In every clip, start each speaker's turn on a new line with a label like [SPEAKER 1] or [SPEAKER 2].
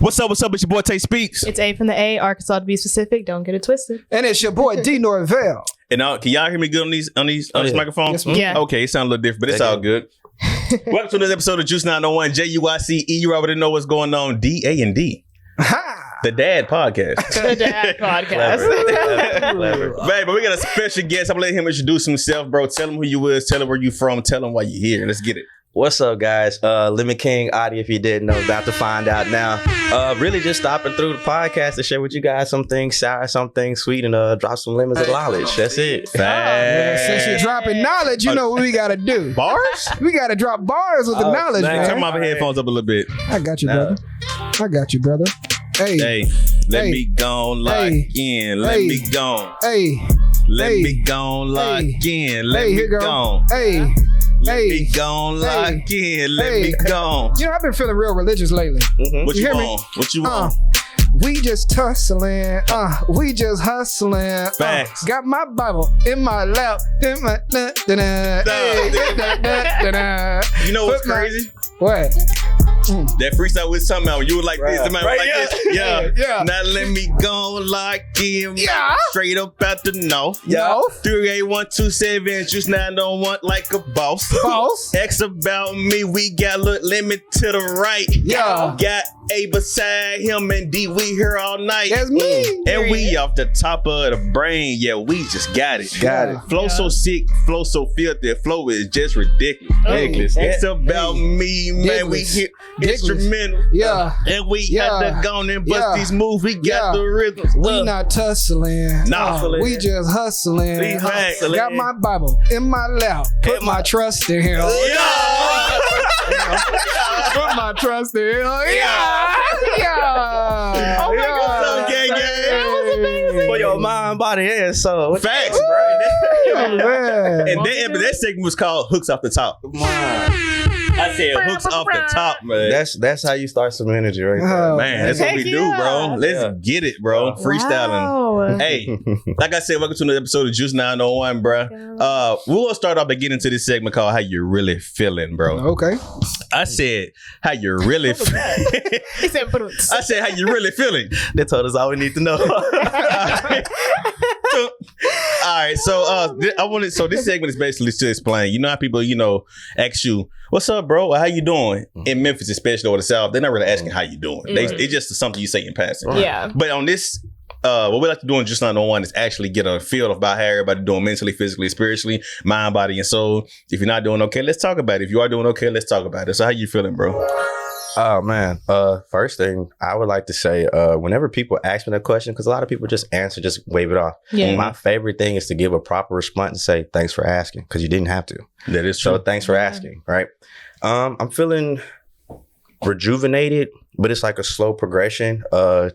[SPEAKER 1] What's up? It's your boy Tay Speaks.
[SPEAKER 2] It's A from the A, Arkansas to be specific. Don't get it twisted.
[SPEAKER 3] And it's your boy D Norvell.
[SPEAKER 1] And can y'all hear me good on these microphones?
[SPEAKER 3] Yes,
[SPEAKER 2] yeah.
[SPEAKER 1] Okay, it sounds a little different, but it's all good. Welcome to this episode of Juice 901 JUICE. You already know what's going on. D-A-N-D. The Dad Podcast.
[SPEAKER 2] The Dad Podcast.
[SPEAKER 1] Clever. Babe, but we got a special guest. I'm gonna let him introduce himself, bro. Tell him who you is. Tell him where you from. Tell him why you here. Let's get it.
[SPEAKER 4] What's up, guys? Lemon King Oddy, if you didn't know, about to find out now. Really just stopping through the podcast to share with you guys some things sour, some things sweet, and drop some lemons of knowledge. That's it.
[SPEAKER 3] Since you're dropping knowledge, you know what we got to do.
[SPEAKER 1] Bars?
[SPEAKER 3] We got to drop bars with the knowledge, man.
[SPEAKER 1] Turn my headphones up a little bit.
[SPEAKER 3] I got you, brother. I got you, brother. Hey,
[SPEAKER 1] let me go lock in. Let me go. Let me go lock in. Let me go. Let me go lock in. Let me go.
[SPEAKER 3] You know, I've been feeling real religious lately.
[SPEAKER 4] Mm-hmm.
[SPEAKER 1] What you
[SPEAKER 3] hear
[SPEAKER 1] want?
[SPEAKER 3] me?
[SPEAKER 1] What you want?
[SPEAKER 3] We just tussling. We just hustling.
[SPEAKER 1] Facts.
[SPEAKER 3] Got my Bible in my lap. In my
[SPEAKER 1] You know what's crazy?
[SPEAKER 3] What?
[SPEAKER 1] That freestyle we was talking about, you were like this, like this.
[SPEAKER 3] Yeah.
[SPEAKER 1] Now let me go lock in.
[SPEAKER 3] Yeah.
[SPEAKER 1] Straight up out the north.
[SPEAKER 3] Yeah.
[SPEAKER 1] 38127, Juice 901 like a boss. X about me, we got look lemon to the right.
[SPEAKER 3] Yeah.
[SPEAKER 1] Got A beside him and D, we here all night.
[SPEAKER 3] That's me.
[SPEAKER 1] And we off the top of the brain, yeah, we just got it. Flow so sick, flow so filthy, flow is just ridiculous. It's about me, man, we here. Instrumental, and we had to go and bust these moves. We got the rhythms.
[SPEAKER 3] We not tussling. We just hustling. Got my Bible in my lap. Put my trust in Him. Put my trust in Him.
[SPEAKER 1] Oh my God, gang.
[SPEAKER 2] That was amazing.
[SPEAKER 4] For your mind, body, and soul.
[SPEAKER 1] Facts, bro.
[SPEAKER 3] Man.
[SPEAKER 1] And that segment was called Hooks Off the Top. I said hooks off the top, man.
[SPEAKER 4] That's how you start some energy right there.
[SPEAKER 1] Man, that's what we do, bro. Let's get it, bro. Freestyling.
[SPEAKER 2] Wow.
[SPEAKER 1] Hey, like I said, welcome to another episode of Juice 901, bro. We'll start off by getting into this segment called How You Really Feeling, bro.
[SPEAKER 3] Okay.
[SPEAKER 1] I said, how you really feeling?
[SPEAKER 2] He said,
[SPEAKER 1] I said, how you really feeling?
[SPEAKER 4] They told us all we need to know.
[SPEAKER 1] All right, so so this segment is basically to explain. You know how people, ask you, "What's up, bro? How you doing?" In Memphis, especially, or the South, they're not really asking how you doing. It's just something you say in passing.
[SPEAKER 2] Yeah.
[SPEAKER 1] But on this, what we like to do in Just 901 is actually get a feel about how everybody doing mentally, physically, spiritually, mind, body, and soul. If you're not doing okay, let's talk about it. If you are doing okay, let's talk about it. So how you feeling, bro?
[SPEAKER 4] Oh, man. First thing I would like to say, whenever people ask me that question, because a lot of people just wave it off.
[SPEAKER 2] Yeah.
[SPEAKER 4] My favorite thing is to give a proper response and say, thanks for asking, because you didn't have to.
[SPEAKER 1] That is true.
[SPEAKER 4] So thanks for asking, right? I'm feeling rejuvenated, but it's like a slow progression. I'm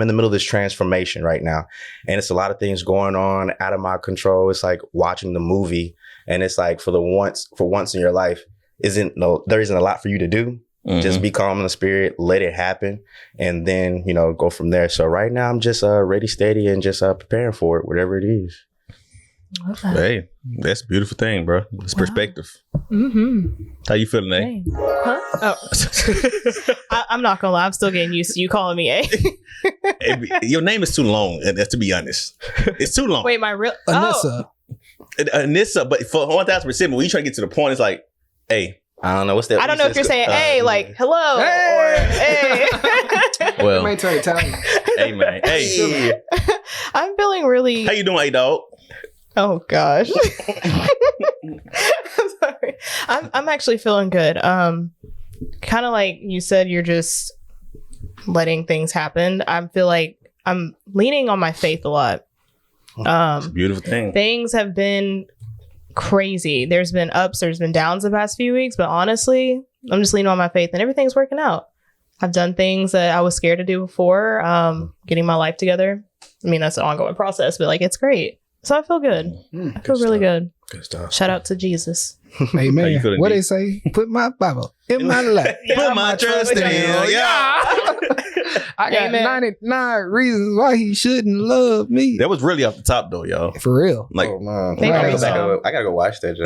[SPEAKER 4] in the middle of this transformation right now, and it's a lot of things going on out of my control. It's like watching the movie, and it's like for once in your life, there isn't a lot for you to do. Mm-hmm. Just be calm in the spirit, let it happen, and then, go from there. So right now I'm just ready, steady, and just preparing for it, whatever it is.
[SPEAKER 2] Okay.
[SPEAKER 1] Hey, that's a beautiful thing, bro. It's perspective.
[SPEAKER 2] Mm-hmm.
[SPEAKER 1] How you feeling, A?
[SPEAKER 2] Hey. Huh? Oh. I'm not gonna lie, I'm still getting used to you calling me A.
[SPEAKER 1] Your name is too long, to be honest. It's too long.
[SPEAKER 2] Wait, my real
[SPEAKER 3] Anissa.
[SPEAKER 1] Anissa, but for 1,000%, when you try to get to the point, it's like, A.
[SPEAKER 4] I don't know what's that.
[SPEAKER 2] I don't know if you're saying "hey," like "hello" or "hey."
[SPEAKER 1] Well,
[SPEAKER 3] may turn Italian.
[SPEAKER 1] Hey, man. Hey,
[SPEAKER 2] I'm feeling really.
[SPEAKER 1] How you doing, A dog?
[SPEAKER 2] Oh gosh. I'm sorry. I'm actually feeling good. Kind of like you said, you're just letting things happen. I feel like I'm leaning on my faith a lot.
[SPEAKER 1] It's a beautiful thing.
[SPEAKER 2] Things have been crazy. There's been ups, there's been downs the past few weeks, but honestly, I'm just leaning on my faith and everything's working out. I've done things that I was scared to do before, getting my life together. I mean, that's an ongoing process, but it's great. So I feel good. I feel really good.
[SPEAKER 4] Good stuff.
[SPEAKER 2] Shout out to Jesus.
[SPEAKER 3] Amen. What they say? Put my Bible in my lap.
[SPEAKER 1] Put my trust in Him. Yeah.
[SPEAKER 3] I got 99 reasons why he shouldn't love me.
[SPEAKER 1] That was really off the top though, y'all.
[SPEAKER 3] For real.
[SPEAKER 4] Like, oh, man. I gotta go watch that.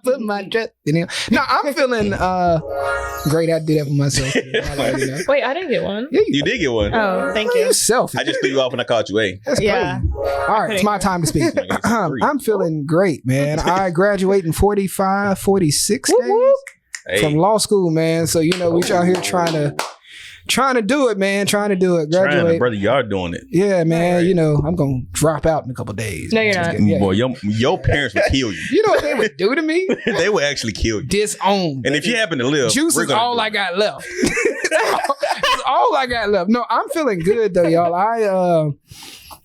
[SPEAKER 3] Put my trust in him. No, I'm feeling great. I did that for myself.
[SPEAKER 2] Wait, I didn't get one.
[SPEAKER 3] Yeah,
[SPEAKER 1] you did get one.
[SPEAKER 2] Oh, thank you.
[SPEAKER 3] You selfish.
[SPEAKER 1] I just threw you off when I called you A.
[SPEAKER 3] That's crazy. All right, it's my time to speak. I'm feeling great, man. I graduate in 45, 46 days from law school, man. So, you know, we out here trying to do it, man. Trying to do it. Graduate.
[SPEAKER 1] Brother, you are doing it.
[SPEAKER 3] Yeah, man. Right. You know, I'm going to drop out in a couple days.
[SPEAKER 2] No, you're not.
[SPEAKER 1] Boy, your parents would kill you.
[SPEAKER 3] You know what they would do to me?
[SPEAKER 1] They would actually kill you.
[SPEAKER 3] Disown.
[SPEAKER 1] And if you happen to live,
[SPEAKER 3] juice is all I got left. It's all I got left. No, I'm feeling good though, y'all.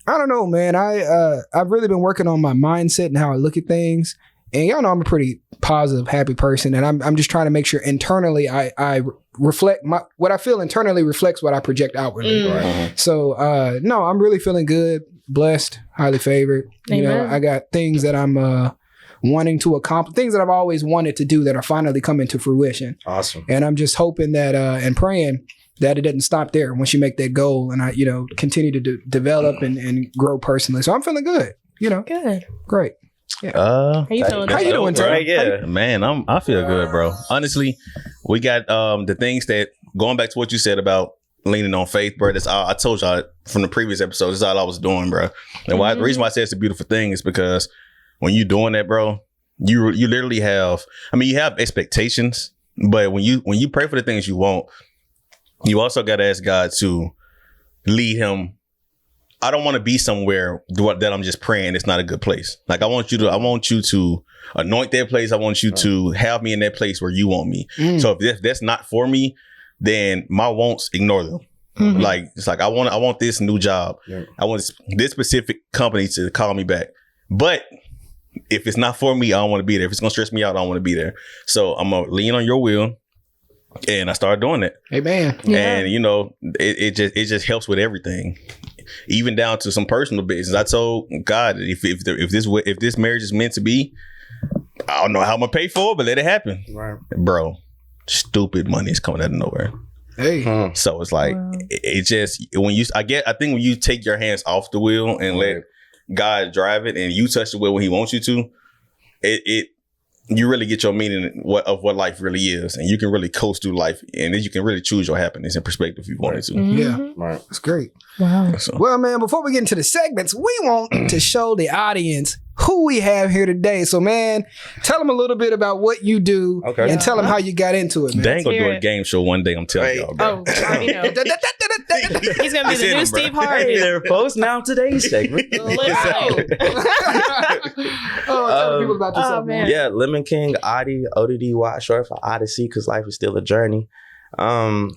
[SPEAKER 3] I don't know, man. I've really been working on my mindset and how I look at things. And y'all know I'm a pretty positive, happy person. And I'm just trying to make sure internally I reflect what I feel internally reflects what I project outwardly. Right. So no, I'm really feeling good, blessed, highly favored. Amen. You know, I got things that I'm wanting to accomplish, things that I've always wanted to do that are finally coming to fruition.
[SPEAKER 4] Awesome. And
[SPEAKER 3] I'm just hoping that and praying that it doesn't stop there once you make that goal, and I, you know, continue to develop and grow personally. So I'm feeling good. You know,
[SPEAKER 2] good,
[SPEAKER 3] great. Yeah.
[SPEAKER 2] How you feeling?
[SPEAKER 3] How you doing, Tim?
[SPEAKER 1] Right, yeah, man, I feel good, bro. Honestly, we got the things that going back to what you said about leaning on faith, bro. That's all I told y'all from the previous episode. That's all I was doing, bro. And the reason why I say it's a beautiful thing is because when you doing that, bro, you literally have. I mean, you have expectations, but when you pray for the things you want, you also got to ask God to lead him. I don't want to be somewhere that I'm just praying it's not a good place. Like I want you to anoint that place. I want you to have me in that place where you want me. So if that's not for me, then my wants, ignore them. Mm-hmm. Like it's like I want this new job. Yeah. I want this specific company to call me back. But if it's not for me, I don't want to be there. If it's gonna stress me out, I don't want to be there. So I'm gonna lean on your will. And I started doing it. Amen. Yeah. And you know, it just helps with everything, even down to some personal business. I told God if this marriage is meant to be, I don't know how I'm gonna pay for it, but let it happen. Right, bro. Stupid money is coming out of nowhere. Hey, so it's like it just I think when you take your hands off the wheel and let God drive it, and you touch the wheel when He wants you to, you really get your meaning of what life really is, and you can really coast through life, and then you can really choose your happiness and perspective if you wanted to.
[SPEAKER 3] Mm-hmm. Yeah, right. That's great. Wow. So. Well, man, before we get into the segments, we want to show the audience who we have here today. So, man, tell them a little bit about what you do, and tell them how you got into it, man.
[SPEAKER 1] They ain't gonna do a game show one day, I'm telling y'all, bro.
[SPEAKER 2] Oh, I already know. He's gonna be the new Steve Harvey.
[SPEAKER 5] Hey there, folks. Now today's segment.
[SPEAKER 3] Tell people about yourself, man.
[SPEAKER 4] Yeah, Lemon King Oddy, ODDY, short for Odyssey, because life is still a journey. I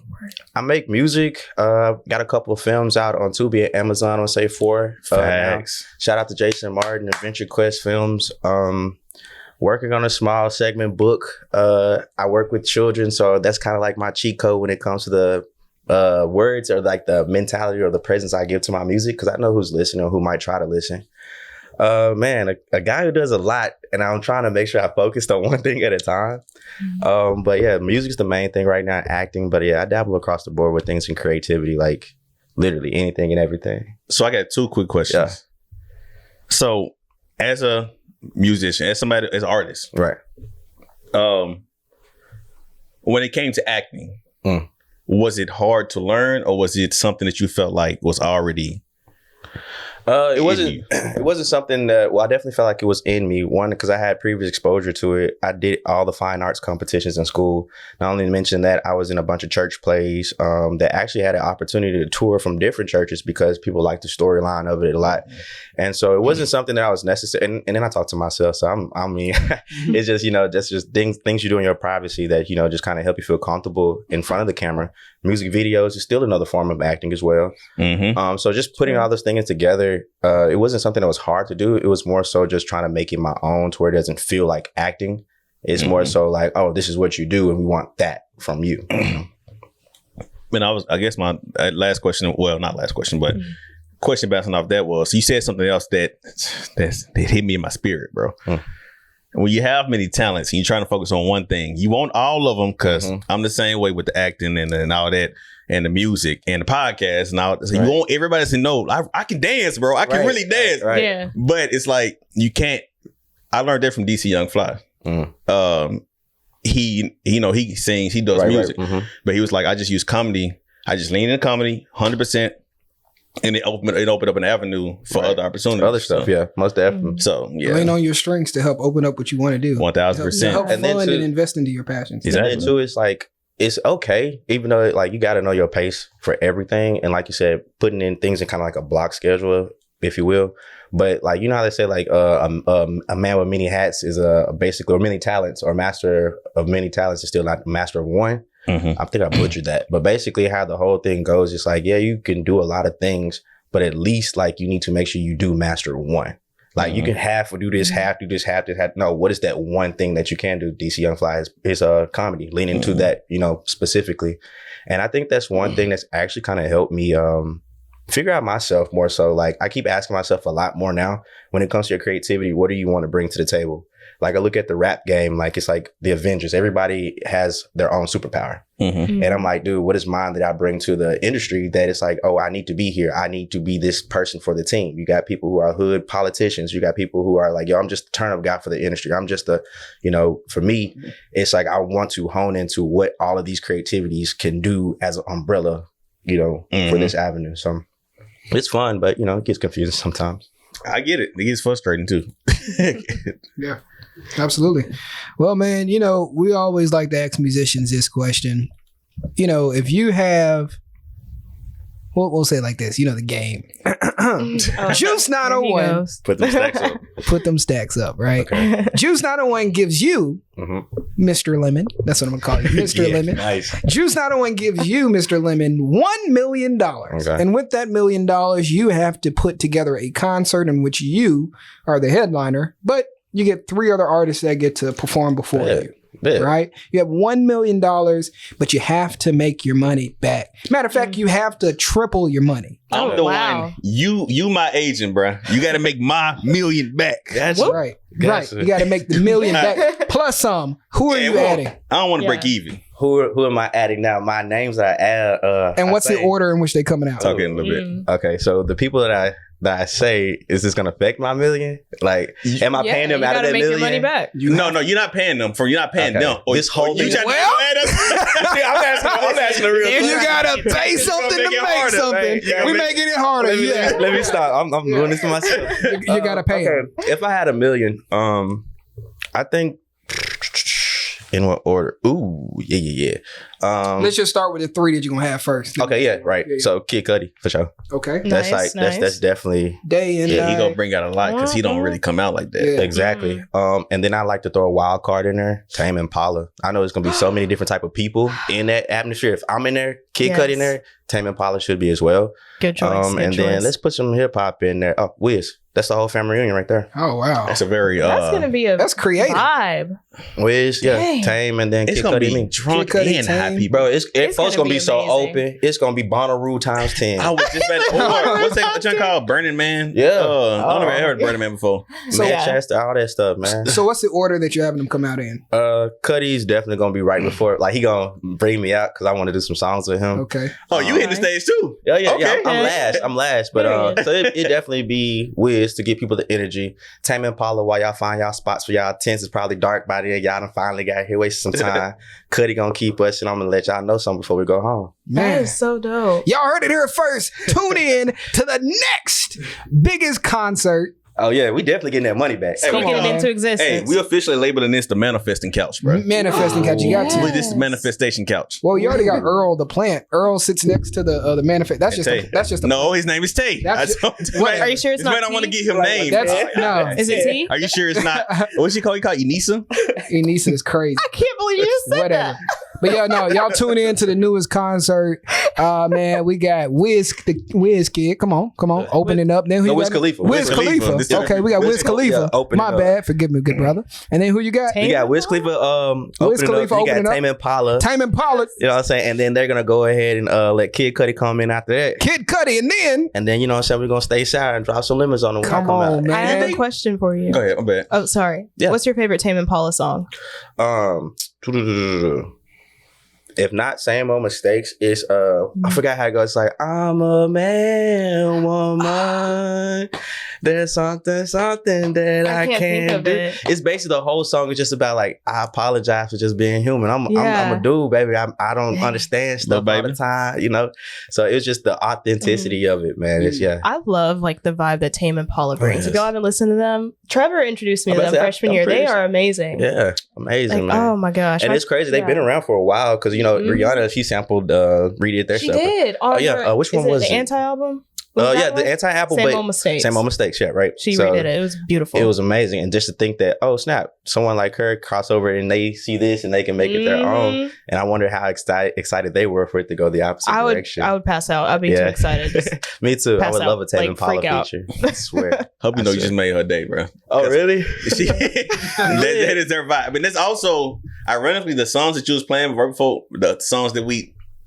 [SPEAKER 4] make music. Got a couple of films out on Tubi and Amazon on Say 4. Shout out to Jason Martin, Adventure Quest Films. Working on a small segment book. I work with children, so that's kind of like my cheat code when it comes to the words or like the mentality or the presence I give to my music, because I know who's listening or who might try to listen. Man, a guy who does a lot, and I'm trying to make sure I focus on one thing at a time. But yeah, music's the main thing right now, acting. But yeah, I dabble across the board with things in creativity, like literally anything and everything.
[SPEAKER 1] So I got two quick questions. Yeah. So as a musician, as an artist,
[SPEAKER 4] right?
[SPEAKER 1] When it came to acting, was it hard to learn, or was it something that you felt like was already?
[SPEAKER 4] It wasn't something that, I definitely felt like it was in me. One, because I had previous exposure to it. I did all the fine arts competitions in school. Not only to mention that, I was in a bunch of church plays that actually had an opportunity to tour from different churches because people like the storyline of it a lot. And so it wasn't something that I was necessary. And then I talked to myself. So it's just, that's just things you do in your privacy that, just kind of help you feel comfortable in front of the camera. Music videos is still another form of acting as well. Mm-hmm. So just putting all those things together, it wasn't something that was hard to do. It was more so just trying to make it my own to where it doesn't feel like acting. It's more so like, oh, this is what you do, and we want that from you.
[SPEAKER 1] And I guess my last question, well, not last question, but question bouncing off that was, you said something else that hit me in my spirit, bro. when you have many talents and you're trying to focus on one thing, you want all of them because I'm the same way with the acting and all that and the music and the podcast and all. So you want everybody to know, I can dance, bro. I can really dance.
[SPEAKER 4] Right.
[SPEAKER 2] Yeah.
[SPEAKER 1] But it's like, you can't. I learned that from DC Young Fly. He sings, he does music. But he was like, I just use comedy. I just lean into comedy 100%. And it opened up an avenue for other opportunities.
[SPEAKER 4] Other stuff, most definitely.
[SPEAKER 1] So, yeah.
[SPEAKER 3] Lean on your strengths to help open up what you want to do.
[SPEAKER 1] 1,000%.
[SPEAKER 3] Help
[SPEAKER 4] And then
[SPEAKER 3] fund
[SPEAKER 4] too-
[SPEAKER 3] and invest into your passions.
[SPEAKER 1] Exactly.
[SPEAKER 4] And then too, it's like, it's okay, even though like you got to know your pace for everything. And like you said, putting in things in kind of like a block schedule, if you will. But like, you know how they say like a man with many hats is basically, or many talents, or master of many talents is still not master of one. I think I butchered that. But basically how the whole thing goes, it's like, yeah, you can do a lot of things, but at least like you need to make sure you do master one. Like you can half do this, half do this, half this, half. No, what is that one thing that you can do? DC Young Fly is comedy, lean into that, specifically. And I think that's one thing that's actually kind of helped me figure out myself more so. Like I keep asking myself a lot more now when it comes to your creativity, what do you want to bring to the table? Like I look at the rap game, like it's like the Avengers. Everybody has their own superpower. And I'm like, dude, what is mine that I bring to the industry that it's like, oh, I need to be here. I need to be this person for the team. You got people who are hood politicians. You got people who are like, yo, I'm just a turn-up guy for the industry. I'm just for me, it's like I want to hone into what all of these creativities can do as an umbrella, for this avenue. So it's fun, but, it gets confusing sometimes.
[SPEAKER 1] I get it. It gets frustrating too.
[SPEAKER 3] Yeah, absolutely. Well, man, we always like to ask musicians this question. If you have, we'll say it like this, the game. Juice 901.
[SPEAKER 1] Put them stacks up.
[SPEAKER 3] Put them stacks up, right? Okay. Juice 901 gives you Mr. Lemon. That's what I'm going to call you, Mr. Lemon.
[SPEAKER 1] Nice.
[SPEAKER 3] Juice 901 gives you, Mr. Lemon, $1 million.
[SPEAKER 4] Okay.
[SPEAKER 3] And with that $1 million, you have to put together a concert in which you are the headliner, but you get 3 other artists that get to perform before you. Right? You have $1 million, but you have to make your money back. Matter of fact, you have to triple your money.
[SPEAKER 1] I'm the one. You my agent, bro. You got to make my $1 million back.
[SPEAKER 3] That's right. Right. You got to make the $1 million back plus some. Who are you adding?
[SPEAKER 1] I don't want to break even.
[SPEAKER 4] Who am I adding now? My names that I add.
[SPEAKER 3] And what's the order in which they coming out?
[SPEAKER 1] Talking a little bit.
[SPEAKER 4] Okay, so the people that I say, is this gonna affect my $1 million? Like, am I paying them out of that $1 million?
[SPEAKER 2] You gotta make your money back.
[SPEAKER 1] No, you're not paying them. You're not paying them.
[SPEAKER 4] This whole thing.
[SPEAKER 1] I'm asking a real
[SPEAKER 3] If you gotta pay something to make something, we making it harder.
[SPEAKER 4] Let me stop. I'm doing this to myself.
[SPEAKER 3] You gotta pay.
[SPEAKER 4] Okay. If I had $1 million, I think. In what order? Ooh, yeah.
[SPEAKER 3] Let's just start with the 3 that you're gonna have first.
[SPEAKER 4] Okay, yeah, right.
[SPEAKER 3] Yeah.
[SPEAKER 4] So Kid Cudi for sure.
[SPEAKER 3] Okay.
[SPEAKER 4] That's
[SPEAKER 2] Nice,
[SPEAKER 4] that's definitely
[SPEAKER 3] Day and
[SPEAKER 1] Yeah,
[SPEAKER 3] night.
[SPEAKER 1] he gonna bring out a lot because he don't really come out like that.
[SPEAKER 3] Yeah.
[SPEAKER 4] exactly. And then I like to throw a wild card in there. Tame Impala. I know there's gonna be so many different type of people in that atmosphere. If I'm in there, Kid Cudi in there, Tame Impala should be as well.
[SPEAKER 2] Good choice.
[SPEAKER 4] And then let's put some hip hop in there. Oh, Wiz. That's the whole family reunion right there.
[SPEAKER 3] Oh wow.
[SPEAKER 1] That's a very
[SPEAKER 2] that's gonna be
[SPEAKER 3] that's creative.
[SPEAKER 2] vibe.
[SPEAKER 4] Wiz,
[SPEAKER 2] Dang.
[SPEAKER 4] Tame, and then
[SPEAKER 1] it's
[SPEAKER 4] Kid
[SPEAKER 1] gonna
[SPEAKER 4] Cudi.
[SPEAKER 1] be
[SPEAKER 4] Me.
[SPEAKER 1] drunk
[SPEAKER 3] Kid Cudi,
[SPEAKER 1] and
[SPEAKER 3] Tame.
[SPEAKER 1] happy,
[SPEAKER 4] Bro,
[SPEAKER 1] bro.
[SPEAKER 4] it's folks gonna be so
[SPEAKER 2] amazing.
[SPEAKER 4] open. It's gonna be Bonnaroo times 10.
[SPEAKER 1] I was just what's that junk called? Burning Man?
[SPEAKER 4] Yeah.
[SPEAKER 1] I don't ever heard Burning Man before.
[SPEAKER 3] So-
[SPEAKER 4] Manchester, all that stuff, man.
[SPEAKER 3] So what's the order that you're having them come out in?
[SPEAKER 4] Cudi's definitely gonna be right before. Like he gonna bring me out because I want to do some songs with him.
[SPEAKER 3] Okay.
[SPEAKER 1] Oh, you hitting the stage too?
[SPEAKER 4] Yeah.
[SPEAKER 1] Okay.
[SPEAKER 4] I'm last. But so it definitely be Wiz to give people the energy. Tame Impala, while y'all find y'all spots for y'all tents, it's probably dark by then. Y'all done finally got here, wasting some time. Cudi gonna keep us, and I'm gonna let y'all know something before we go home.
[SPEAKER 2] That
[SPEAKER 3] Man.
[SPEAKER 2] is so dope.
[SPEAKER 3] Y'all heard it here first. Tune in to the next biggest concert.
[SPEAKER 4] Oh yeah, we definitely getting that money back.
[SPEAKER 2] Speaking
[SPEAKER 3] on,
[SPEAKER 2] it
[SPEAKER 3] man.
[SPEAKER 2] into existence.
[SPEAKER 1] Hey, we officially labeling this the manifesting couch, bro.
[SPEAKER 3] Manifesting couch. You got to.
[SPEAKER 1] This is the manifestation couch.
[SPEAKER 3] Well, you already got Earl the plant. Earl sits next to the manifest. That's just
[SPEAKER 1] No, his name is Tay.
[SPEAKER 3] That's
[SPEAKER 2] Wait, are you sure it's not
[SPEAKER 1] I don't want to
[SPEAKER 2] T?
[SPEAKER 1] get him named.
[SPEAKER 3] That's no.
[SPEAKER 2] Is it T?
[SPEAKER 1] Are you sure it's not? What's she called? You call Enisa?
[SPEAKER 3] Enisa is crazy.
[SPEAKER 2] I can't believe you just said
[SPEAKER 3] Whatever.
[SPEAKER 2] that.
[SPEAKER 3] But yeah, no, y'all tune in to the newest concert. Man, we got Wiz Kid. Come on, opening up. Then who
[SPEAKER 4] No,
[SPEAKER 3] you
[SPEAKER 4] Wiz
[SPEAKER 3] got?
[SPEAKER 4] Khalifa.
[SPEAKER 3] Wiz Khalifa. Okay, we got Wiz Khalifa. My bad, forgive me, good brother. And then who you got?
[SPEAKER 4] You got Wiz Khalifa.
[SPEAKER 3] Wiz Khalifa
[SPEAKER 4] You got
[SPEAKER 3] opening up.
[SPEAKER 4] Tame Impala.
[SPEAKER 3] Tame Impala.
[SPEAKER 4] You know what I'm saying? And then they're gonna go ahead and let Kid Cudi come in after that.
[SPEAKER 3] Kid Cudi, and then
[SPEAKER 4] you know what I'm saying, we're gonna stay sour and drop some lemons on them.
[SPEAKER 3] Come on,
[SPEAKER 4] out.
[SPEAKER 3] man.
[SPEAKER 2] I have a question for you.
[SPEAKER 1] Go ahead, I'm bad.
[SPEAKER 2] Oh, sorry.
[SPEAKER 4] Yeah.
[SPEAKER 2] What's your favorite Tame Impala song?
[SPEAKER 4] If not Same Old Mistakes, it's I forgot how it goes. It's like, I'm a man, woman. There's something that I
[SPEAKER 2] can't think
[SPEAKER 4] can't
[SPEAKER 2] of
[SPEAKER 4] do.
[SPEAKER 2] it.
[SPEAKER 4] It's basically the whole song is just about like, I apologize for just being human. I'm a dude, baby. I don't understand stuff all the time, you know. So it's just the authenticity of it, man. It's
[SPEAKER 2] I love like the vibe that Tame Impala brings. If y'all haven't listened to them, Trevor introduced me to them freshman year. They are amazing.
[SPEAKER 4] Yeah, amazing, man.
[SPEAKER 2] Oh my gosh.
[SPEAKER 4] And it's crazy. They've been around for a while because, you know, Rihanna, she sampled, redid their stuff.
[SPEAKER 2] She did.
[SPEAKER 4] Which one was
[SPEAKER 2] it? The
[SPEAKER 4] it?
[SPEAKER 2] anti-album?
[SPEAKER 4] The anti-Apple.
[SPEAKER 2] Same Old Mistakes.
[SPEAKER 4] Same Old Mistakes, yeah, right.
[SPEAKER 2] She redid it. It was beautiful.
[SPEAKER 4] It was amazing. And just to think that, oh, snap, someone like her cross over and they see this and they can make it their own. And I wonder how excited they were for it to go the opposite direction.
[SPEAKER 2] I would pass out. I'd be too excited.
[SPEAKER 4] Me too. I would love a Tame
[SPEAKER 2] like,
[SPEAKER 4] Impala feature. I swear.
[SPEAKER 1] Hope you know you just made her day, bro.
[SPEAKER 4] Oh, really?
[SPEAKER 1] that is their vibe. But that's also, ironically, the songs that you was playing before, the songs that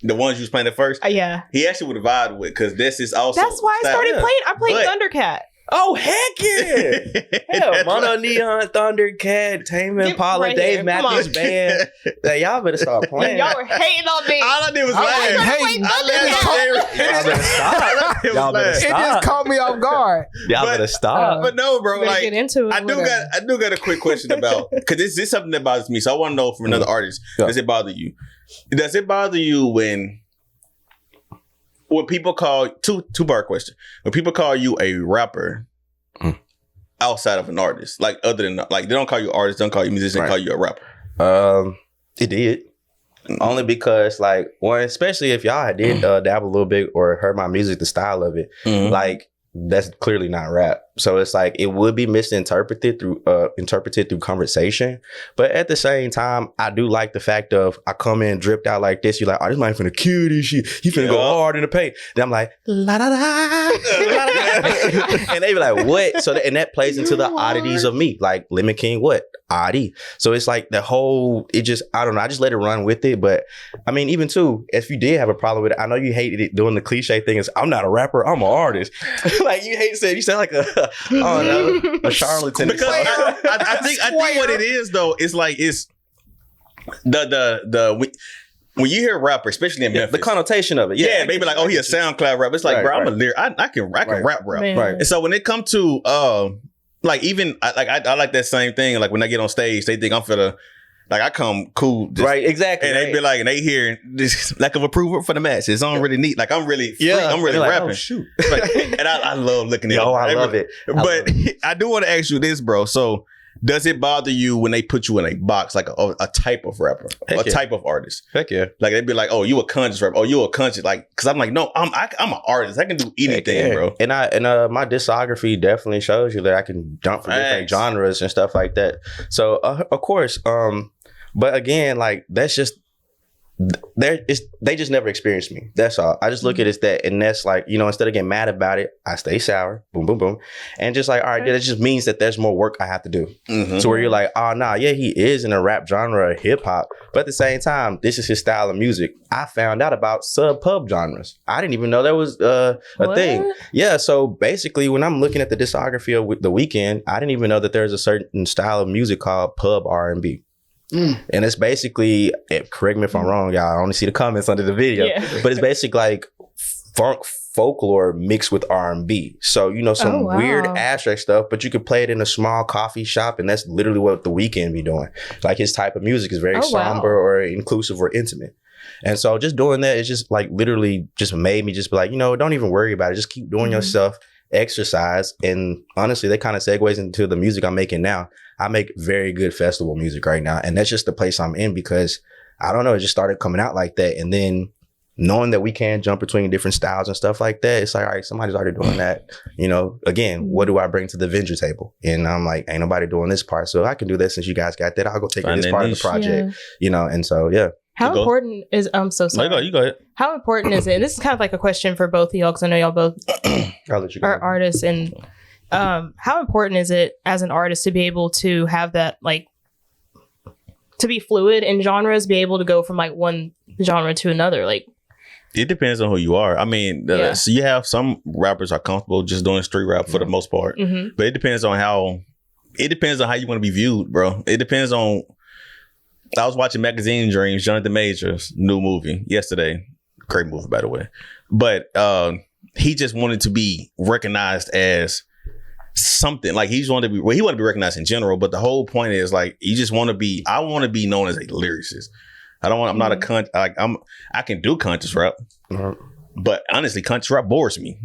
[SPEAKER 1] the ones you was playing at first.
[SPEAKER 2] Yeah.
[SPEAKER 1] He actually would have vibed with, because this is also.
[SPEAKER 2] That's why I started playing. I played Thundercat.
[SPEAKER 4] Oh, heck yeah. Hell, Mono Neon, Thundercat, Tame Impala,
[SPEAKER 2] right
[SPEAKER 4] Dave
[SPEAKER 2] here.
[SPEAKER 4] Matthews Band. Y'all better start playing.
[SPEAKER 2] Y'all were hating on me.
[SPEAKER 1] All I did was laugh.
[SPEAKER 4] Y'all better
[SPEAKER 3] it
[SPEAKER 4] stop.
[SPEAKER 3] just caught me off guard.
[SPEAKER 4] Y'all better stop.
[SPEAKER 1] But no, bro. Like,
[SPEAKER 2] get into it.
[SPEAKER 1] I do got a quick question about, because this is something that bothers me. So I want to know from another artist. Does it bother you? Does it bother you when people call two-part question? When people call you a rapper outside of an artist, like other than, like, they don't call you artist, don't call you musician, they call you a rapper.
[SPEAKER 4] It did. Only because, like, one, especially if y'all did dabble a little bit or heard my music, the style of it, like, that's clearly not rap. So it's like it would be misinterpreted through conversation. But at the same time, I do like the fact of I come in dripped out like this. You're like, oh, this man finna kill this shit. He finna go hard in the paint. Then I'm like, la la la, and they be like, what? So and that plays into the oddities of me, like Lemon King Oddy. So it's like the whole. It just, I don't know. I just let it run with it. But I mean, even too, if you did have a problem with it, I know you hated it doing the cliche thing. Is I'm not a rapper. I'm an artist. Like you hate saying you sound like a charlatan.
[SPEAKER 1] Because I think what it is though is like it's the when you hear rapper, especially in Memphis,
[SPEAKER 4] the connotation of it.
[SPEAKER 1] Yeah, maybe like, oh, he a SoundCloud rapper. It's like, bro, I'm a lyric. I can rap.
[SPEAKER 2] Man.
[SPEAKER 1] Right. And so when it comes to like even I like that same thing. Like when I get on stage, they think I'm finna. Like I come cool,
[SPEAKER 4] right? Exactly,
[SPEAKER 1] and they be like, and they hear this lack of approval for the masses. I'm really neat, like I'm really, free. I'm really rapping.
[SPEAKER 4] Oh, shoot,
[SPEAKER 1] like, and I love looking at.
[SPEAKER 4] Oh, I love it.
[SPEAKER 1] But I do want to ask you this, bro. So, does it bother you when they put you in a box, like a type of rapper, type of artist?
[SPEAKER 4] Heck yeah.
[SPEAKER 1] Like they'd be like, oh, you a conscious rapper? Oh, you a conscious? Like, because I'm like, no, I'm an artist. I can do anything, bro.
[SPEAKER 4] And my discography definitely shows you that I can jump from different genres and stuff like that. So of course, but again, like that's just they just never experienced me. That's all. I just look at it as that, and that's like, you know, instead of getting mad about it, I stay sour. Boom, boom, boom, and just like, all right, that just means that there's more work I have to do. So where you're like, oh nah, yeah, he is in a rap genre, hip hop, but at the same time, this is his style of music. I found out about sub pub genres. I didn't even know that was a thing. Yeah, so basically, when I'm looking at the discography of The Weeknd, I didn't even know that there's a certain style of music called pub R&B. And it's basically, correct me if I'm wrong, y'all, I only see the comments under the video, but it's basically like funk folklore mixed with R&B. So, you know, some weird abstract stuff, but you could play it in a small coffee shop, and that's literally what The Weeknd be doing. Like his type of music is very somber or inclusive or intimate. And so just doing that, it's just like literally just made me just be like, you know, don't even worry about it. Just keep doing your stuff, exercise. And honestly, that kind of segues into the music I'm making now. I make very good festival music right now. And that's just the place I'm in because, I don't know, it just started coming out like that. And then knowing that we can jump between different styles and stuff like that, it's like, all right, somebody's already doing that. You know, again, what do I bring to the Avenger table? And I'm like, ain't nobody doing this part. So I can do that since you guys got that. I'll go take this part of the project, you know? And so, yeah.
[SPEAKER 2] How important is? I'm so sorry.
[SPEAKER 1] No, you go ahead.
[SPEAKER 2] How important is it? And this is kind of like a question for both of y'all because I know y'all both
[SPEAKER 4] I'll let you go.
[SPEAKER 2] are artists. And how important is it as an artist to be able to have that, like, to be fluid in genres, be able to go from like one genre to another? Like,
[SPEAKER 1] it depends on who you are. I mean, so you have some rappers are comfortable just doing street rap for the most part, but it depends on how. It depends on how you want to be viewed, bro. It depends on. I was watching Magazine Dreams, Jonathan Major's new movie yesterday. Great movie, by the way. But he just wanted to be recognized as something. Like he just wanted to be. Well, he wanted to be recognized in general, but the whole point is like you just want to be. I want to be known as a lyricist. I don't want. I'm not a cunt. Like I can do conscious rap, but honestly, conscious rap bores me.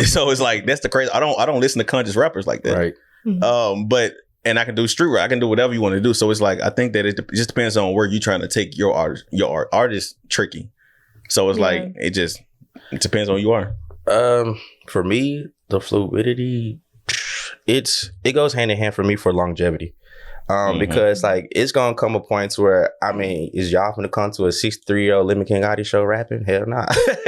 [SPEAKER 1] So it's like that's the crazy. I don't listen to conscious rappers like that.
[SPEAKER 4] Right.
[SPEAKER 1] But. And I can do street rap. I can do whatever you want to do. So it's like I think that it just depends on where you're trying to take your art. Your art. Art is tricky. So it's like it depends on who you are.
[SPEAKER 4] For me, the fluidity, it goes hand in hand for me for longevity. Because like it's gonna come a point where I mean, is y'all gonna come to a 63-year-old Lemon King Oddy show rapping? Hell nah.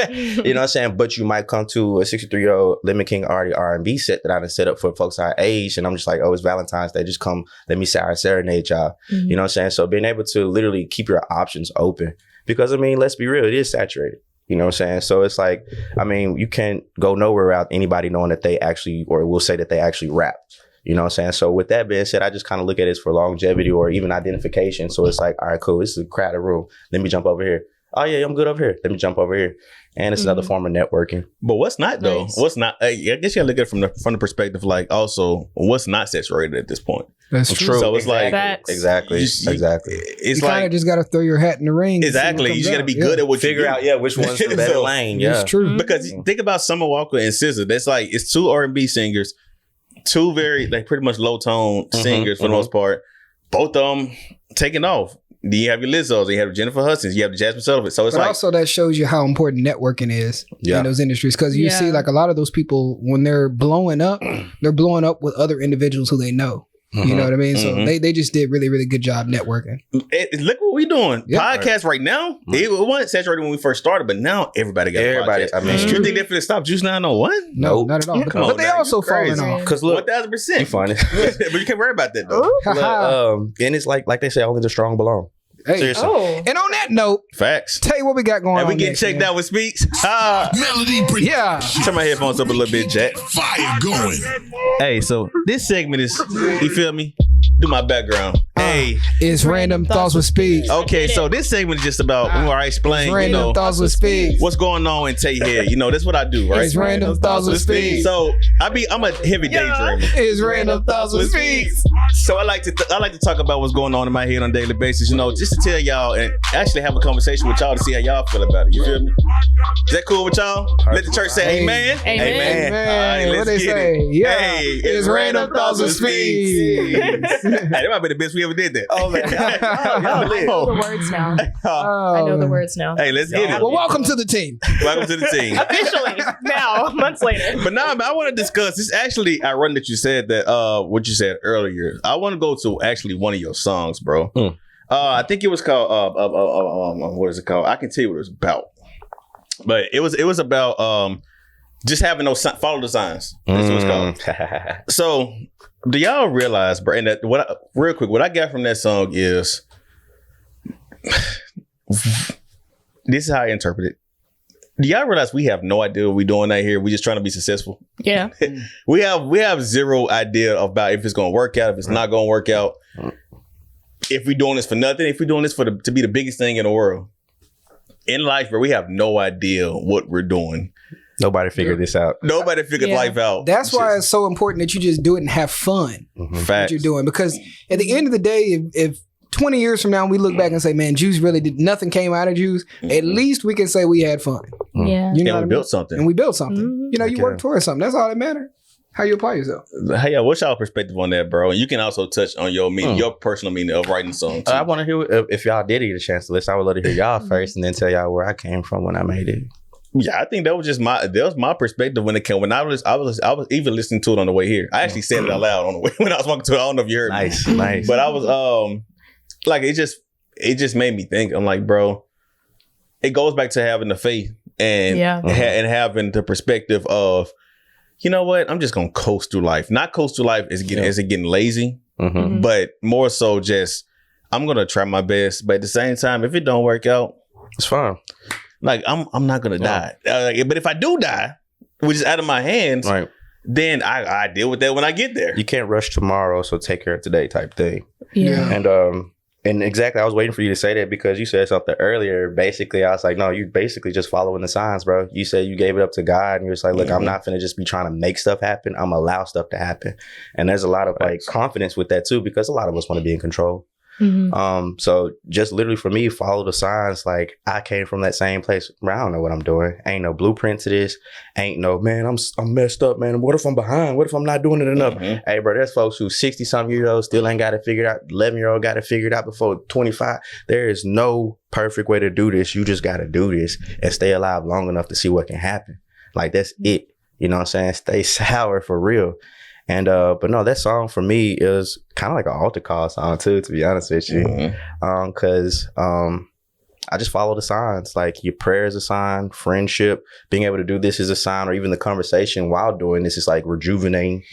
[SPEAKER 4] You know what I'm saying? But you might come to a 63-year-old Lemon King Oddy R&B set that I done set up for folks our age, and I'm just like, oh, it's Valentine's Day. Just come, let me serenade y'all. You know what I'm saying? So being able to literally keep your options open, because I mean, let's be real, it is saturated. You know what I'm saying? So it's like, I mean, you can't go nowhere without anybody knowing that they actually, or will say that they actually rap. You know what I'm saying? So with that being said, I just kind of look at it for longevity or even identification. So it's like, all right, cool. This is a crowded room. Let me jump over here. Oh yeah, I'm good over here. Let me jump over here. And it's another form of networking.
[SPEAKER 1] But what's not though?
[SPEAKER 2] Nice.
[SPEAKER 1] What's not? I guess you gotta look at it from the perspective like also what's not saturated at this point.
[SPEAKER 3] That's true.
[SPEAKER 1] So it's like
[SPEAKER 4] exactly.
[SPEAKER 1] It's
[SPEAKER 3] You kind
[SPEAKER 1] like
[SPEAKER 3] of just got to throw your hat in the ring.
[SPEAKER 1] exactly. You just got to be good at what you
[SPEAKER 4] Figure
[SPEAKER 1] do.
[SPEAKER 4] out, which one's the better lane. Yeah,
[SPEAKER 3] It's true.
[SPEAKER 1] Because think about Summer Walker and SZA. That's like it's two R&B singers, two very like pretty much low tone singers for the most part. Both of them taking off. Then you have your Lizzos, you have Jennifer Hudson's, you have the Jasmine Sullivan. So it's
[SPEAKER 3] But
[SPEAKER 1] like
[SPEAKER 3] also that shows you how important networking is in those industries. Because you see like a lot of those people, when they're blowing up with other individuals who they know. You know what I mean? So they just did really, really good job networking.
[SPEAKER 1] Look what we doing.
[SPEAKER 3] Yeah.
[SPEAKER 1] Podcasts right now. It wasn't saturated when we first started, but now everybody got a podcast.
[SPEAKER 4] I mean,
[SPEAKER 1] You think they're finna stop Juice 901?
[SPEAKER 3] No, not at all.
[SPEAKER 1] Come
[SPEAKER 3] But
[SPEAKER 1] on
[SPEAKER 3] they
[SPEAKER 1] now,
[SPEAKER 3] also
[SPEAKER 1] you crazy.
[SPEAKER 3] falling off.
[SPEAKER 4] because look,
[SPEAKER 1] 1000%.
[SPEAKER 4] you funny.
[SPEAKER 1] But you can't worry about that though.
[SPEAKER 4] Look, and it's like they say, only the strong belong.
[SPEAKER 3] Hey.
[SPEAKER 4] Seriously.
[SPEAKER 2] Oh,
[SPEAKER 3] And on that note,
[SPEAKER 1] Facts.
[SPEAKER 3] tell you what we got going
[SPEAKER 1] And
[SPEAKER 3] on.
[SPEAKER 1] we getting
[SPEAKER 3] next,
[SPEAKER 1] checked
[SPEAKER 3] man.
[SPEAKER 1] out with Speaks. Ah.
[SPEAKER 6] Melody
[SPEAKER 3] Yeah.
[SPEAKER 1] Turn my headphones up a little bit, Jack.
[SPEAKER 6] fire going.
[SPEAKER 1] Hey, so this segment is, you feel me? Do my background. Hey.
[SPEAKER 3] It's Random Thoughts with Speed.
[SPEAKER 1] Okay, so this segment is just about where I explain,
[SPEAKER 3] Random Thoughts with Speed.
[SPEAKER 1] what's going on in Tay Head. That's what I do, right?
[SPEAKER 3] It's Random Thoughts with Speed.
[SPEAKER 1] So I'm a heavy daydreamer.
[SPEAKER 3] It's Random Thoughts with Speed.
[SPEAKER 1] So I like to talk about what's going on in my head on a daily basis, just to tell y'all and actually have a conversation with y'all to see how y'all feel about it. You feel me? Is that cool with y'all? Let the church say amen.
[SPEAKER 2] Amen.
[SPEAKER 3] Man,
[SPEAKER 1] All
[SPEAKER 3] what they
[SPEAKER 1] get
[SPEAKER 3] say?
[SPEAKER 1] it.
[SPEAKER 3] Yeah.
[SPEAKER 1] Hey,
[SPEAKER 3] It's Random Thoughts with Speed.
[SPEAKER 1] Hey, that might be the best we ever did that.
[SPEAKER 4] Oh man,
[SPEAKER 2] I know the words now. I know the words now.
[SPEAKER 1] Hey, let's get it.
[SPEAKER 3] Well, welcome to the team.
[SPEAKER 1] Welcome to the team.
[SPEAKER 2] Officially, now, months later.
[SPEAKER 1] But now I want to discuss. This actually ironic that you said that. What you said earlier. I want to go to actually one of your songs, bro. I think it was called. What is it called? I can tell you what it was about. But it was about just having no follow the signs. That's what it's called. So do y'all realize, bro? And that real quick, what I got from that song is this is how I interpret it. Do y'all realize we have no idea what we're doing out here? We're just trying to be successful.
[SPEAKER 2] Yeah.
[SPEAKER 1] We have zero idea about if it's going to work out, if it's not going to work out. If we're doing this for nothing, if we're doing this to be the biggest thing in the world. In life, bro, we have no idea what we're doing.
[SPEAKER 4] Nobody figured this out.
[SPEAKER 1] Nobody figured life out.
[SPEAKER 3] That's why it's so important that you just do it and have fun.
[SPEAKER 1] Facts.
[SPEAKER 3] What you're doing. Because at the end of the day, if 20 years from now we look back and say, man, Juice really did nothing came out of Juice, at least we can say we had fun.
[SPEAKER 2] Yeah.
[SPEAKER 3] You know
[SPEAKER 1] And
[SPEAKER 3] what I
[SPEAKER 1] we
[SPEAKER 3] mean?
[SPEAKER 1] built something.
[SPEAKER 3] And we built something. You work towards something. That's all that matters. How you apply yourself.
[SPEAKER 1] Hey, what's y'all perspective on that, bro? And you can also touch on your meaning, your personal meaning of writing songs.
[SPEAKER 4] I want to hear if y'all did get a chance to listen. I would love to hear y'all first, and then tell y'all where I came from when I made it.
[SPEAKER 1] Yeah, I think that was my perspective when it came. When I was even listening to it on the way here. I actually said it out loud on the way when I was walking to it. I don't know if you heard me.
[SPEAKER 4] Nice.
[SPEAKER 1] But I was like, it just made me think. I'm like, bro, it goes back to having the faith and and having the perspective of, you know what, I'm just gonna coast through life. Not coast through life as getting lazy, but more so just I'm gonna try my best. But at the same time, if it don't work out,
[SPEAKER 4] it's fine.
[SPEAKER 1] Like I'm not gonna die. But if I do die, which is out of my hands,
[SPEAKER 4] right,
[SPEAKER 1] then I deal with that when I get there.
[SPEAKER 4] You can't rush tomorrow, so take care of today type thing.
[SPEAKER 2] Yeah.
[SPEAKER 4] And exactly, I was waiting for you to say that because you said something earlier. Basically, I was like, no, you basically just following the signs, bro. You said you gave it up to God and you're just like, look, I'm not finna just be trying to make stuff happen. I'm gonna allow stuff to happen. And there's a lot of like confidence with that too, because a lot of us want to be in control. So just literally for me, follow the signs. Like I came from that same place. I don't know what I'm doing. Ain't no blueprint to this. Ain't no, man, I'm messed up, man. What if I'm behind? What if I'm not doing it enough? Hey, bro, there's folks who 60 something years old still ain't got it figured out. 11-year-old got it figured out before 25. There is no perfect way to do this. You just got to do this and stay alive long enough to see what can happen. Like that's it. You know what I'm saying? Stay sour for real. And but no, that song for me is kind of like an altar call song too, to be honest with you. Cause I just follow the signs. Like your prayer is a sign, friendship, being able to do this is a sign, or even the conversation while doing this is like rejuvenating,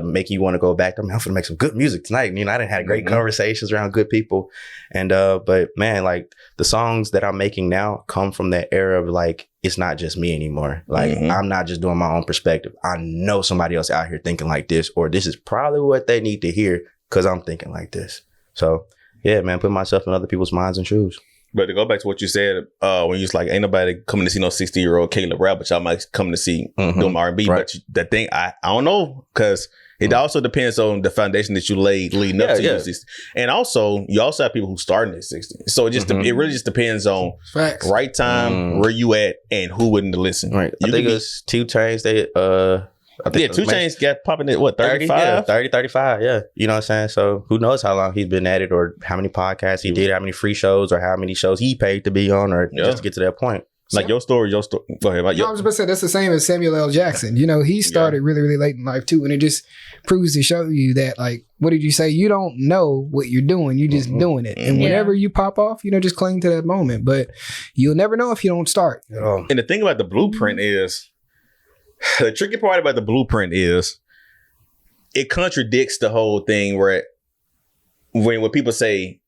[SPEAKER 4] make you want to go back. I'm gonna make some good music tonight. You know, I done had great conversations around good people. And but man, like the songs that I'm making now come from that era of like, it's not just me anymore. Like I'm not just doing my own perspective. I know somebody else out here thinking like this, or this is probably what they need to hear because I'm thinking like this. So yeah, man, put myself in other people's minds and shoes.
[SPEAKER 1] But to go back to what you said, when you was like, ain't nobody coming to see no 60-year-old Caleb rap, but y'all might come to see doing R&B.
[SPEAKER 4] Right.
[SPEAKER 1] But the thing, I don't know, because it also depends on the foundation that you laid leading up to your 60s. And also, you also have people who started at 60. So it just it really just depends on right time, where you at, and who wouldn't listen.
[SPEAKER 4] Right. I think it's 2 Chainz. I think
[SPEAKER 1] 2 Chainz got popping at what, 35?
[SPEAKER 4] Yeah, 30, 35, yeah. You know what I'm saying? So who knows how long he's been at it, or how many podcasts he did, how many free shows, or how many shows he paid to be on, or just to get to that point.
[SPEAKER 1] Like your story. Go ahead. Like,
[SPEAKER 3] I was about to say that's the same as Samuel L. Jackson. You know, he started really, really late in life too, and it just proves to show you that, like, what did you say? You don't know what you're doing. You're just doing it, and whenever you pop off, you know, just cling to that moment. But you'll never know if you don't start.
[SPEAKER 1] And the thing about the blueprint is, the tricky part about the blueprint is, it contradicts the whole thing where when people say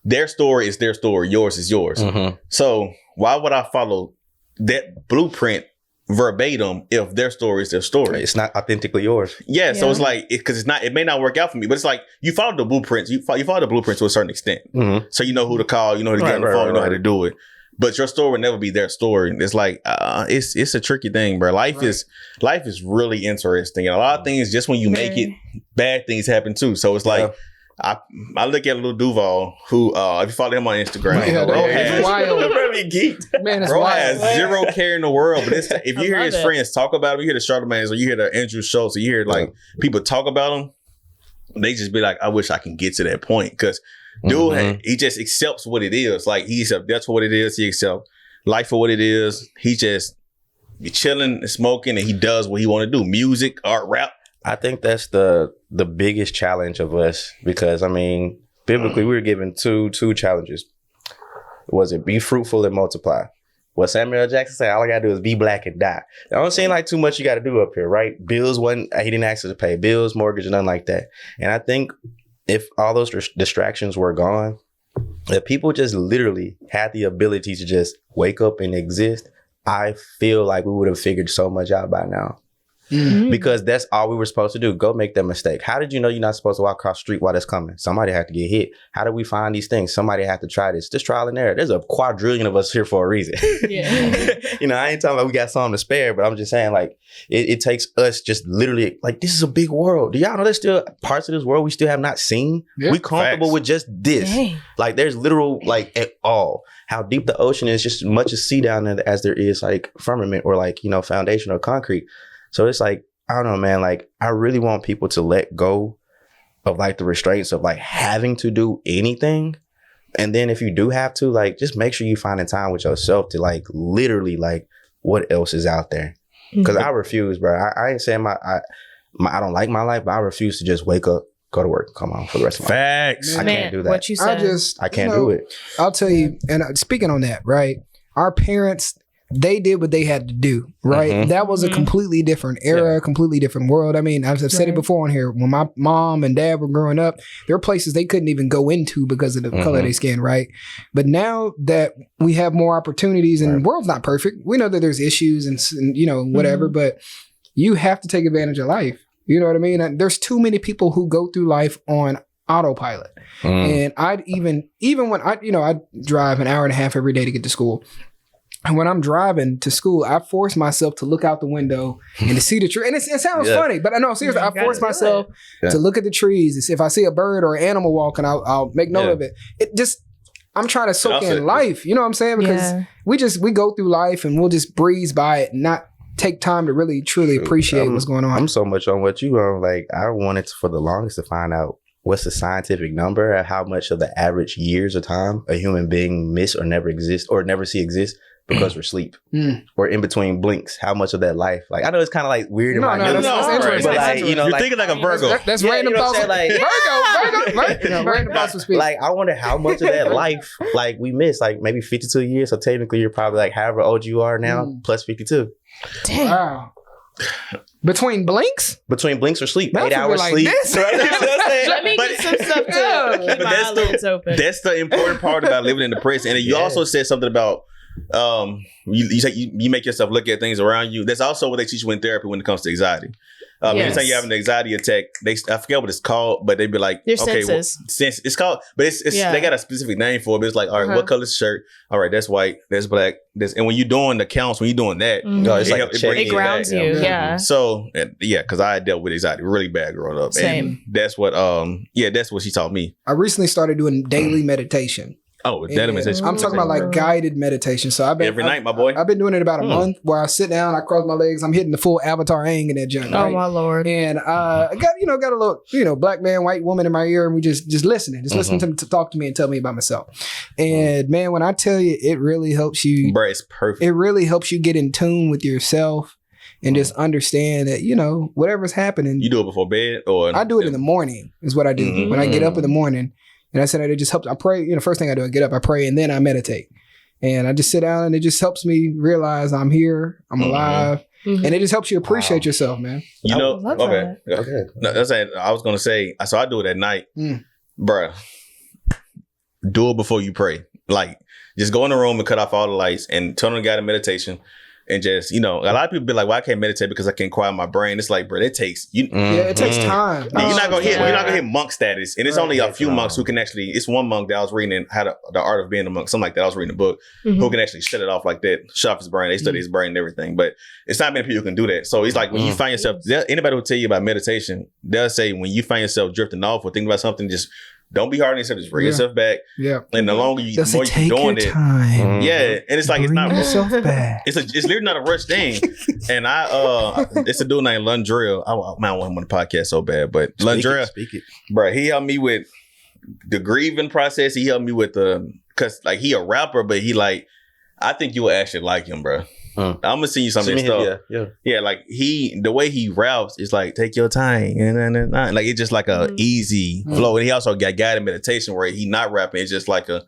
[SPEAKER 1] their story is their story, yours is yours. So why would I follow that blueprint verbatim if their story is their story?
[SPEAKER 4] It's not authentically yours.
[SPEAKER 1] Yeah. So it's like, because it may not work out for me, but it's like you follow the blueprints. You follow the blueprints to a certain extent. So you know who to call, you know who to get on the phone, you know how to do it. But your story will never be their story. It's like it's a tricky thing, bro. Life is really interesting, and a lot of things, just when you make it, bad things happen too. So it's like I look at Lil Duval, who if you follow him on Instagram, bro has zero care in the world. But if you hear his friends talk about him, you hear the Charlamagne's, or you hear the Andrew Schultz, or you hear like people talk about him, they just be like, I wish I can get to that point, because dude, he just accepts what it is. Like he accepts that's what it is. He accepts life for what it is. He just be chilling and smoking, and he does what he want to do: music, art, rap.
[SPEAKER 4] I think that's the biggest challenge of us, because I mean, biblically, we were given two challenges. Was it be fruitful and multiply? What Samuel L. Jackson said, all I gotta do is be black and die. That don't seem like too much you gotta do up here, right? Bills he didn't ask us to pay bills, mortgage, nothing like that. And I think if all those distractions were gone, if people just literally had the ability to just wake up and exist, I feel like we would have figured so much out by now. Because that's all we were supposed to do. Go make that mistake. How did you know you're not supposed to walk across the street while that's coming? Somebody had to get hit. How do we find these things? Somebody had to try this. Just trial and error. There's a quadrillion of us here for a reason. You know, I ain't talking about we got something to spare, but I'm just saying, like, it takes us just literally, like, this is a big world. Do y'all know there's still parts of this world we still have not seen? We comfortable with just this. Like, there's literal, like, at all. How deep the ocean is, just as much as sea down there as there is, like, firmament or, like, you know, foundation or concrete. So it's like, I don't know, man, like, I really want people to let go of, like, the restraints of, like, having to do anything. And then if you do have to, like, just make sure you find a time with yourself to, like, literally, like, what else is out there? Because I refuse, bro. I ain't saying I don't like my life, but I refuse to just wake up go to work, come on for the rest of my life.
[SPEAKER 1] Facts.
[SPEAKER 4] I can't do that.
[SPEAKER 2] What you said.
[SPEAKER 4] I can't do it.
[SPEAKER 3] I'll tell you, and speaking on that, right? Our parents, they did what they had to do, right? That was a completely different era, completely different world. I mean, I've said it before on here. When my mom and dad were growing up, there were places they couldn't even go into because of the color of their skin, right? But now that we have more opportunities and the world's not perfect, we know that there's issues and you know, whatever, but you have to take advantage of life. You know what I mean? And there's too many people who go through life on autopilot. And I'd even when I drive an hour and a half every day to get to school. And when I'm driving to school, I force myself to look out the window and to see the tree. And it sounds funny, but I know, seriously, I force myself to look at the trees. If I see a bird or an animal walking, I'll make note of it. I'm trying to soak in life. You know what I'm saying? Because we go through life and we'll just breeze by it and not take time to really, truly appreciate what's going on.
[SPEAKER 4] I'm so much on what you are. Like, I wanted for the longest to find out what's the scientific number of how much of the average years of time a human being miss or never exist or never see exist because we're asleep or in between blinks. How much of that life? Like, I know it's kind of like weird in my notes,
[SPEAKER 3] interesting.
[SPEAKER 4] but like, you know,
[SPEAKER 1] you're
[SPEAKER 4] like,
[SPEAKER 1] thinking like a Virgo.
[SPEAKER 3] That's random thoughts.
[SPEAKER 4] Like,
[SPEAKER 3] Virgo. Random thoughts will speak.
[SPEAKER 4] Like, I wonder how much of that life, like, we miss. Like, maybe 52 years. So technically, you're probably like however old you are now plus 52.
[SPEAKER 2] Dang.
[SPEAKER 3] Wow. Between blinks?
[SPEAKER 4] Between blinks or sleep.
[SPEAKER 3] That's
[SPEAKER 4] 8 hours
[SPEAKER 3] like
[SPEAKER 4] sleep.
[SPEAKER 3] this.
[SPEAKER 2] Let me get some stuff to keep my eyelids open.
[SPEAKER 1] That's the important part about living in the present. And you also said something about you make yourself look at things around you. That's also what they teach you in therapy when it comes to anxiety. Anytime you have an anxiety attack, I forget what it's called, but they'd be like,
[SPEAKER 2] Your
[SPEAKER 1] okay,
[SPEAKER 2] senses.
[SPEAKER 1] It's called, but it's they got a specific name for it. But it's like, all right, what color's the shirt? All right, that's white, that's black. And when you're doing the counts, when you're doing that,
[SPEAKER 4] it's like
[SPEAKER 2] it grounds you. Yeah.
[SPEAKER 1] So because I dealt with anxiety really bad growing up.
[SPEAKER 2] Same.
[SPEAKER 1] And that's what that's what she taught me.
[SPEAKER 3] I recently started doing daily meditation.
[SPEAKER 1] Oh, daily meditation.
[SPEAKER 3] I'm talking about like guided meditation. So
[SPEAKER 1] every night, my boy.
[SPEAKER 3] I've been doing it about a month where I sit down, I cross my legs, I'm hitting the full avatar hang in that junk.
[SPEAKER 2] Oh my Lord.
[SPEAKER 3] And I got a little, black man, white woman in my ear, and we just listening to talk to me and tell me about myself. And man, when I tell you, it really helps you.
[SPEAKER 1] Bro, it's perfect.
[SPEAKER 3] It really helps you get in tune with yourself and just understand that, whatever's happening.
[SPEAKER 1] You do it before bed or?
[SPEAKER 3] I do it in the morning is what I do. When I get up in the morning. And I said, it just helps. I pray, first thing I do, I get up, I pray, and then I meditate. And I just sit down and it just helps me realize I'm here, I'm alive. And it just helps you appreciate yourself, man.
[SPEAKER 1] Okay. No, that's it. I was going to say, so I do it at night. Bruh, do it before you pray. Like, just go in the room and cut off all the lights and turn on the guided meditation. And just, a lot of people be like, well, I can't meditate because I can't quiet my brain. It's like, bro, it takes
[SPEAKER 3] it takes time.
[SPEAKER 1] You're not gonna hit monk status. And it's only a few monks who can actually, it's one monk that I was reading the art of being a monk, something like that. I was reading a book who can actually shut it off like that, shut off his brain. They study his brain and everything. But it's not many people who can do that. So it's like when you find yourself, anybody who tell you about meditation, they'll say when you find yourself drifting off or thinking about something, just don't be hard on yourself. Just bring yourself back. Yeah. And the longer you, the more you keep doing it.
[SPEAKER 3] Time.
[SPEAKER 1] Yeah. And it's like,
[SPEAKER 3] bring
[SPEAKER 1] it's not
[SPEAKER 3] yourself back.
[SPEAKER 1] It's literally not a rush thing. And it's a dude named Lundrell. I want him on the podcast so bad, but Lundrell, bro, he helped me with the grieving process. He helped me with cause like he a rapper, but he like, I think you will actually like him, bro. I'm gonna send you some of his stuff. Yeah, like the way he raps is like take your time, and like it's just like a easy flow. And he also got guided meditation where he not rapping. It's just like a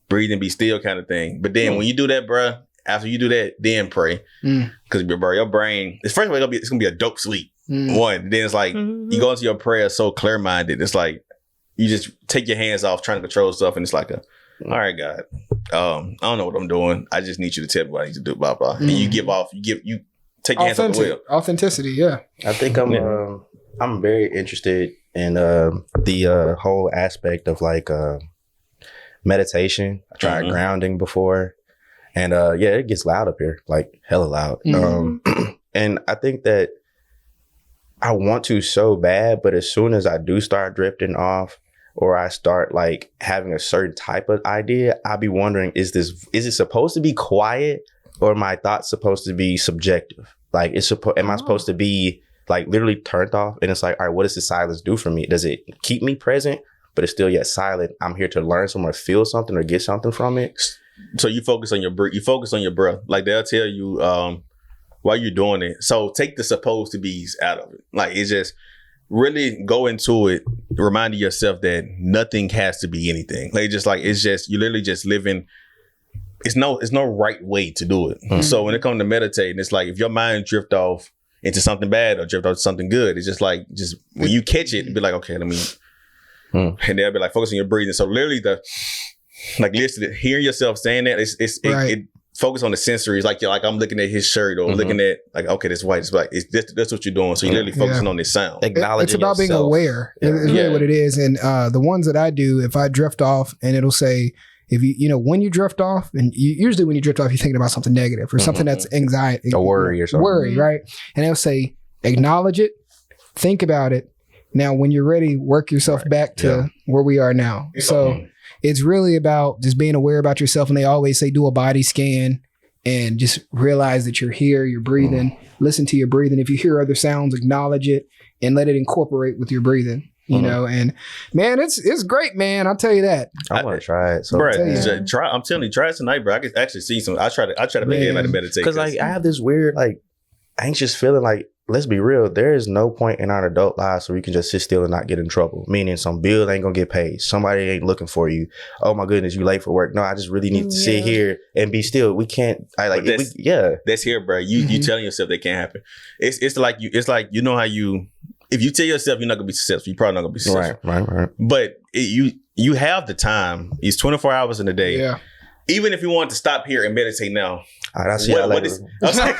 [SPEAKER 1] breathe and be still kind of thing. But then when you do that, bro, after you do that, then pray, because your brain. First of all, it's gonna be a dope sleep. One, then it's like you go into your prayer so clear minded. It's like you just take your hands off trying to control stuff, and it's like all right, God, I don't know what I'm doing. I just need you to tell me what I need to do, blah, blah. And you take your hands off the wheel.
[SPEAKER 3] Authenticity, yeah.
[SPEAKER 4] I think I'm very interested in the whole aspect of like meditation. I tried grounding before. And it gets loud up here, like hella loud. And I think that I want to so bad, but as soon as I do start drifting off, or I start like having a certain type of idea, I'll be wondering, is it supposed to be quiet or are my thoughts supposed to be subjective? Like, am I supposed to be like literally turned off? And it's like, all right, what does the silence do for me? Does it keep me present, but it's still yet silent? I'm here to learn something or feel something or get something from it.
[SPEAKER 1] So you focus on your breath. Like they'll tell you while you're doing it. So take the supposed to be's out of it. Like it's just, really go into it reminding yourself that nothing has to be anything. Like it's just you literally just living. It's no right way to do it. Mm-hmm. So when it comes to meditating, it's like if your mind drift off into something bad or drift off to something good, it's just when you catch it, be like, okay, let me, and they'll be like, focus on your breathing. So literally listen, hearing yourself saying that, it focus on the sensories. Like I'm looking at his shirt or looking at like, okay, this white. It's like that's what you're doing. So you're literally focusing on this sound.
[SPEAKER 3] Acknowledging it's about yourself. Being aware. It's really what it is. And the ones that I do, if I drift off, and it'll say, if when you drift off, and usually when you drift off, you're thinking about something negative or something that's anxiety,
[SPEAKER 4] a worry or something.
[SPEAKER 3] Worry, right? And it'll say, acknowledge it, think about it. Now, when you're ready, work yourself back to where we are now. So it's really about just being aware about yourself. And they always say, do a body scan and just realize that you're here, you're breathing, listen to your breathing. If you hear other sounds, acknowledge it and let it incorporate with your breathing. You know, and man, it's great, man. I'll tell you that.
[SPEAKER 4] I want to try it. So
[SPEAKER 1] bro, I'm telling you, try it tonight, bro. I can actually see some. I try to make everybody meditate
[SPEAKER 4] because I have this weird anxious feeling. Like, let's be real, there is no point in our adult lives where we can just sit still and not get in trouble. Meaning, some bill ain't gonna get paid. Somebody ain't looking for you. Oh my goodness, you late for work? No, I just really need to sit here and be still. We can't. That's here, bro. You telling yourself that can't happen. It's like you know how you. If you tell yourself you're not gonna be successful, you're probably not gonna be successful. Right. But you have the time. It's 24 hours in a day. Yeah. Even if you want to stop here and meditate now, what is? I'm saying,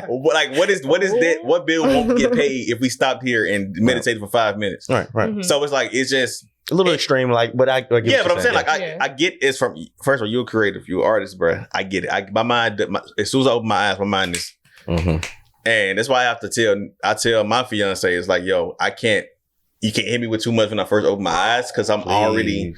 [SPEAKER 4] what is that? What bill won't get paid if we stopped here and meditated for 5 minutes? Right. Mm-hmm. So it's just a little extreme, but I get
[SPEAKER 1] but I'm saying I get it's from first of all, you're creative, you're an artist, bro. I get it. My mind, as soon as I open my eyes, my mind is. Mm-hmm. And that's why I tell my fiance, it's like, yo, you can't hit me with too much when I first open my eyes because I'm already,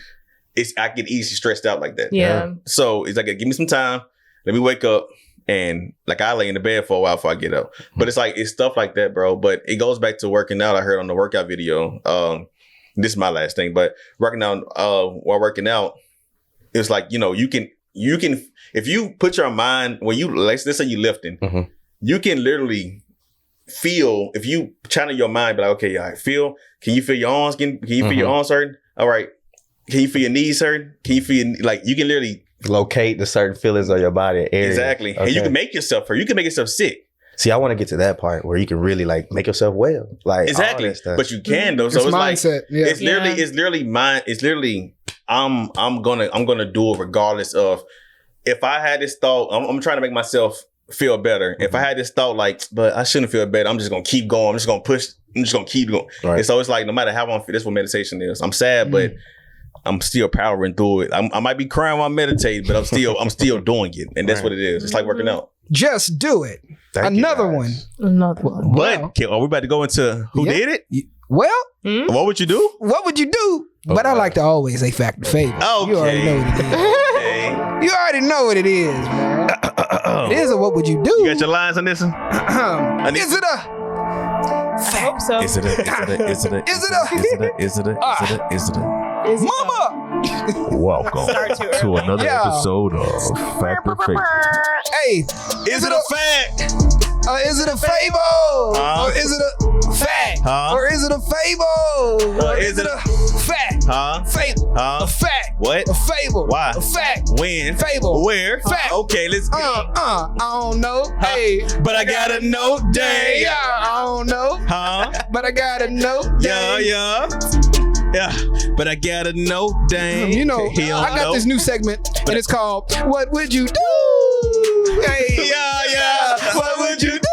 [SPEAKER 1] I get easily stressed out like that. Yeah. So it's like, give me some time. Let me wake up and I lay in the bed for a while before I get up. But it's stuff like that, bro. But it goes back to working out. I heard on the workout video, this is my last thing, but working out, while working out, it's like, you can, if you put your mind, let's say you're lifting, you can literally feel, if you channel your mind, be like, okay, all right, can you feel your arms? Can you feel your arms hurting? All right. Can you feel your knees hurting? Can you feel, you can literally
[SPEAKER 4] locate the certain feelings of your body area.
[SPEAKER 1] Exactly. Okay. And you can make yourself hurt. You can make yourself sick.
[SPEAKER 4] See, I want to get to that part where you can really make yourself well.
[SPEAKER 1] Exactly. But you can though. So it's mindset. It's literally mind. It's literally, I'm gonna do it regardless of if I had this thought, I'm trying to make myself feel better. If I had this thought but I shouldn't feel better, I'm just gonna keep going. I'm just gonna push. I'm just gonna keep going. Right. And so it's no matter how I'm feel, that's what meditation is. I'm sad, but I'm still powering through it. I might be crying while I'm meditating, but I'm still doing it. And that's what it is. It's like working out.
[SPEAKER 3] Just do it. Another one.
[SPEAKER 1] But are we about to go into who did it?
[SPEAKER 3] Well,
[SPEAKER 1] what would you do?
[SPEAKER 3] What would you do? But I like to always say fact and favor.
[SPEAKER 1] Okay.
[SPEAKER 3] You already know what it is. You already know what it is, man. It is a what would you do?
[SPEAKER 1] You got your lines on this one?
[SPEAKER 3] Is it a
[SPEAKER 2] fact? I hope so.
[SPEAKER 5] Is it a
[SPEAKER 3] Mama!
[SPEAKER 5] Welcome to another episode of Fact or Fable.
[SPEAKER 3] Hey,
[SPEAKER 1] is it a fact?
[SPEAKER 3] Is it a fable? Or is it a fact? Or is it a fable? Or is it a fact? Fable. A fact.
[SPEAKER 1] What?
[SPEAKER 3] A fable.
[SPEAKER 1] Why?
[SPEAKER 3] A fact.
[SPEAKER 1] When?
[SPEAKER 3] Fable.
[SPEAKER 1] Where?
[SPEAKER 3] Fact.
[SPEAKER 1] Okay, let's go.
[SPEAKER 3] I don't know. Hey.
[SPEAKER 1] But I gotta know, dang.
[SPEAKER 3] Yeah, I don't know. But I gotta know, dang.
[SPEAKER 1] Yeah, but I gotta know, dang.
[SPEAKER 3] I got this new segment, and it's called "What Would You Do?" Hey,
[SPEAKER 1] yeah. What would you do?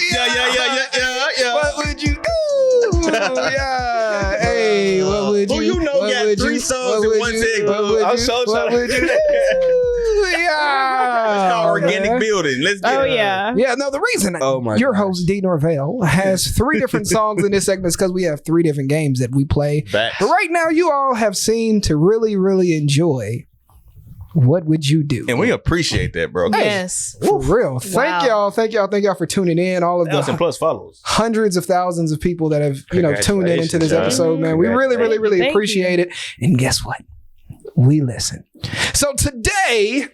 [SPEAKER 1] Yeah.
[SPEAKER 3] What would you do? Yeah. Hey, what would you?
[SPEAKER 1] You got 3 songs in one segment. I'm so sorry. What would you do?
[SPEAKER 3] Yeah.
[SPEAKER 1] It's called organic building. Let's get it.
[SPEAKER 2] Yeah.
[SPEAKER 3] Yeah. No, the reason your host D Norvell has 3 different songs in this segment is because we have 3 different games that we play.
[SPEAKER 1] Facts.
[SPEAKER 3] But right now, you all have seemed to really, really enjoy. What would you do?
[SPEAKER 1] And we appreciate that, bro.
[SPEAKER 2] Yes.
[SPEAKER 3] For real. Thank y'all for tuning in. All of the
[SPEAKER 1] 1,000+ follows.
[SPEAKER 3] Hundreds of thousands of people that have, tuned in into this episode, man. We really, really, really appreciate it. And guess what? We listen. So today,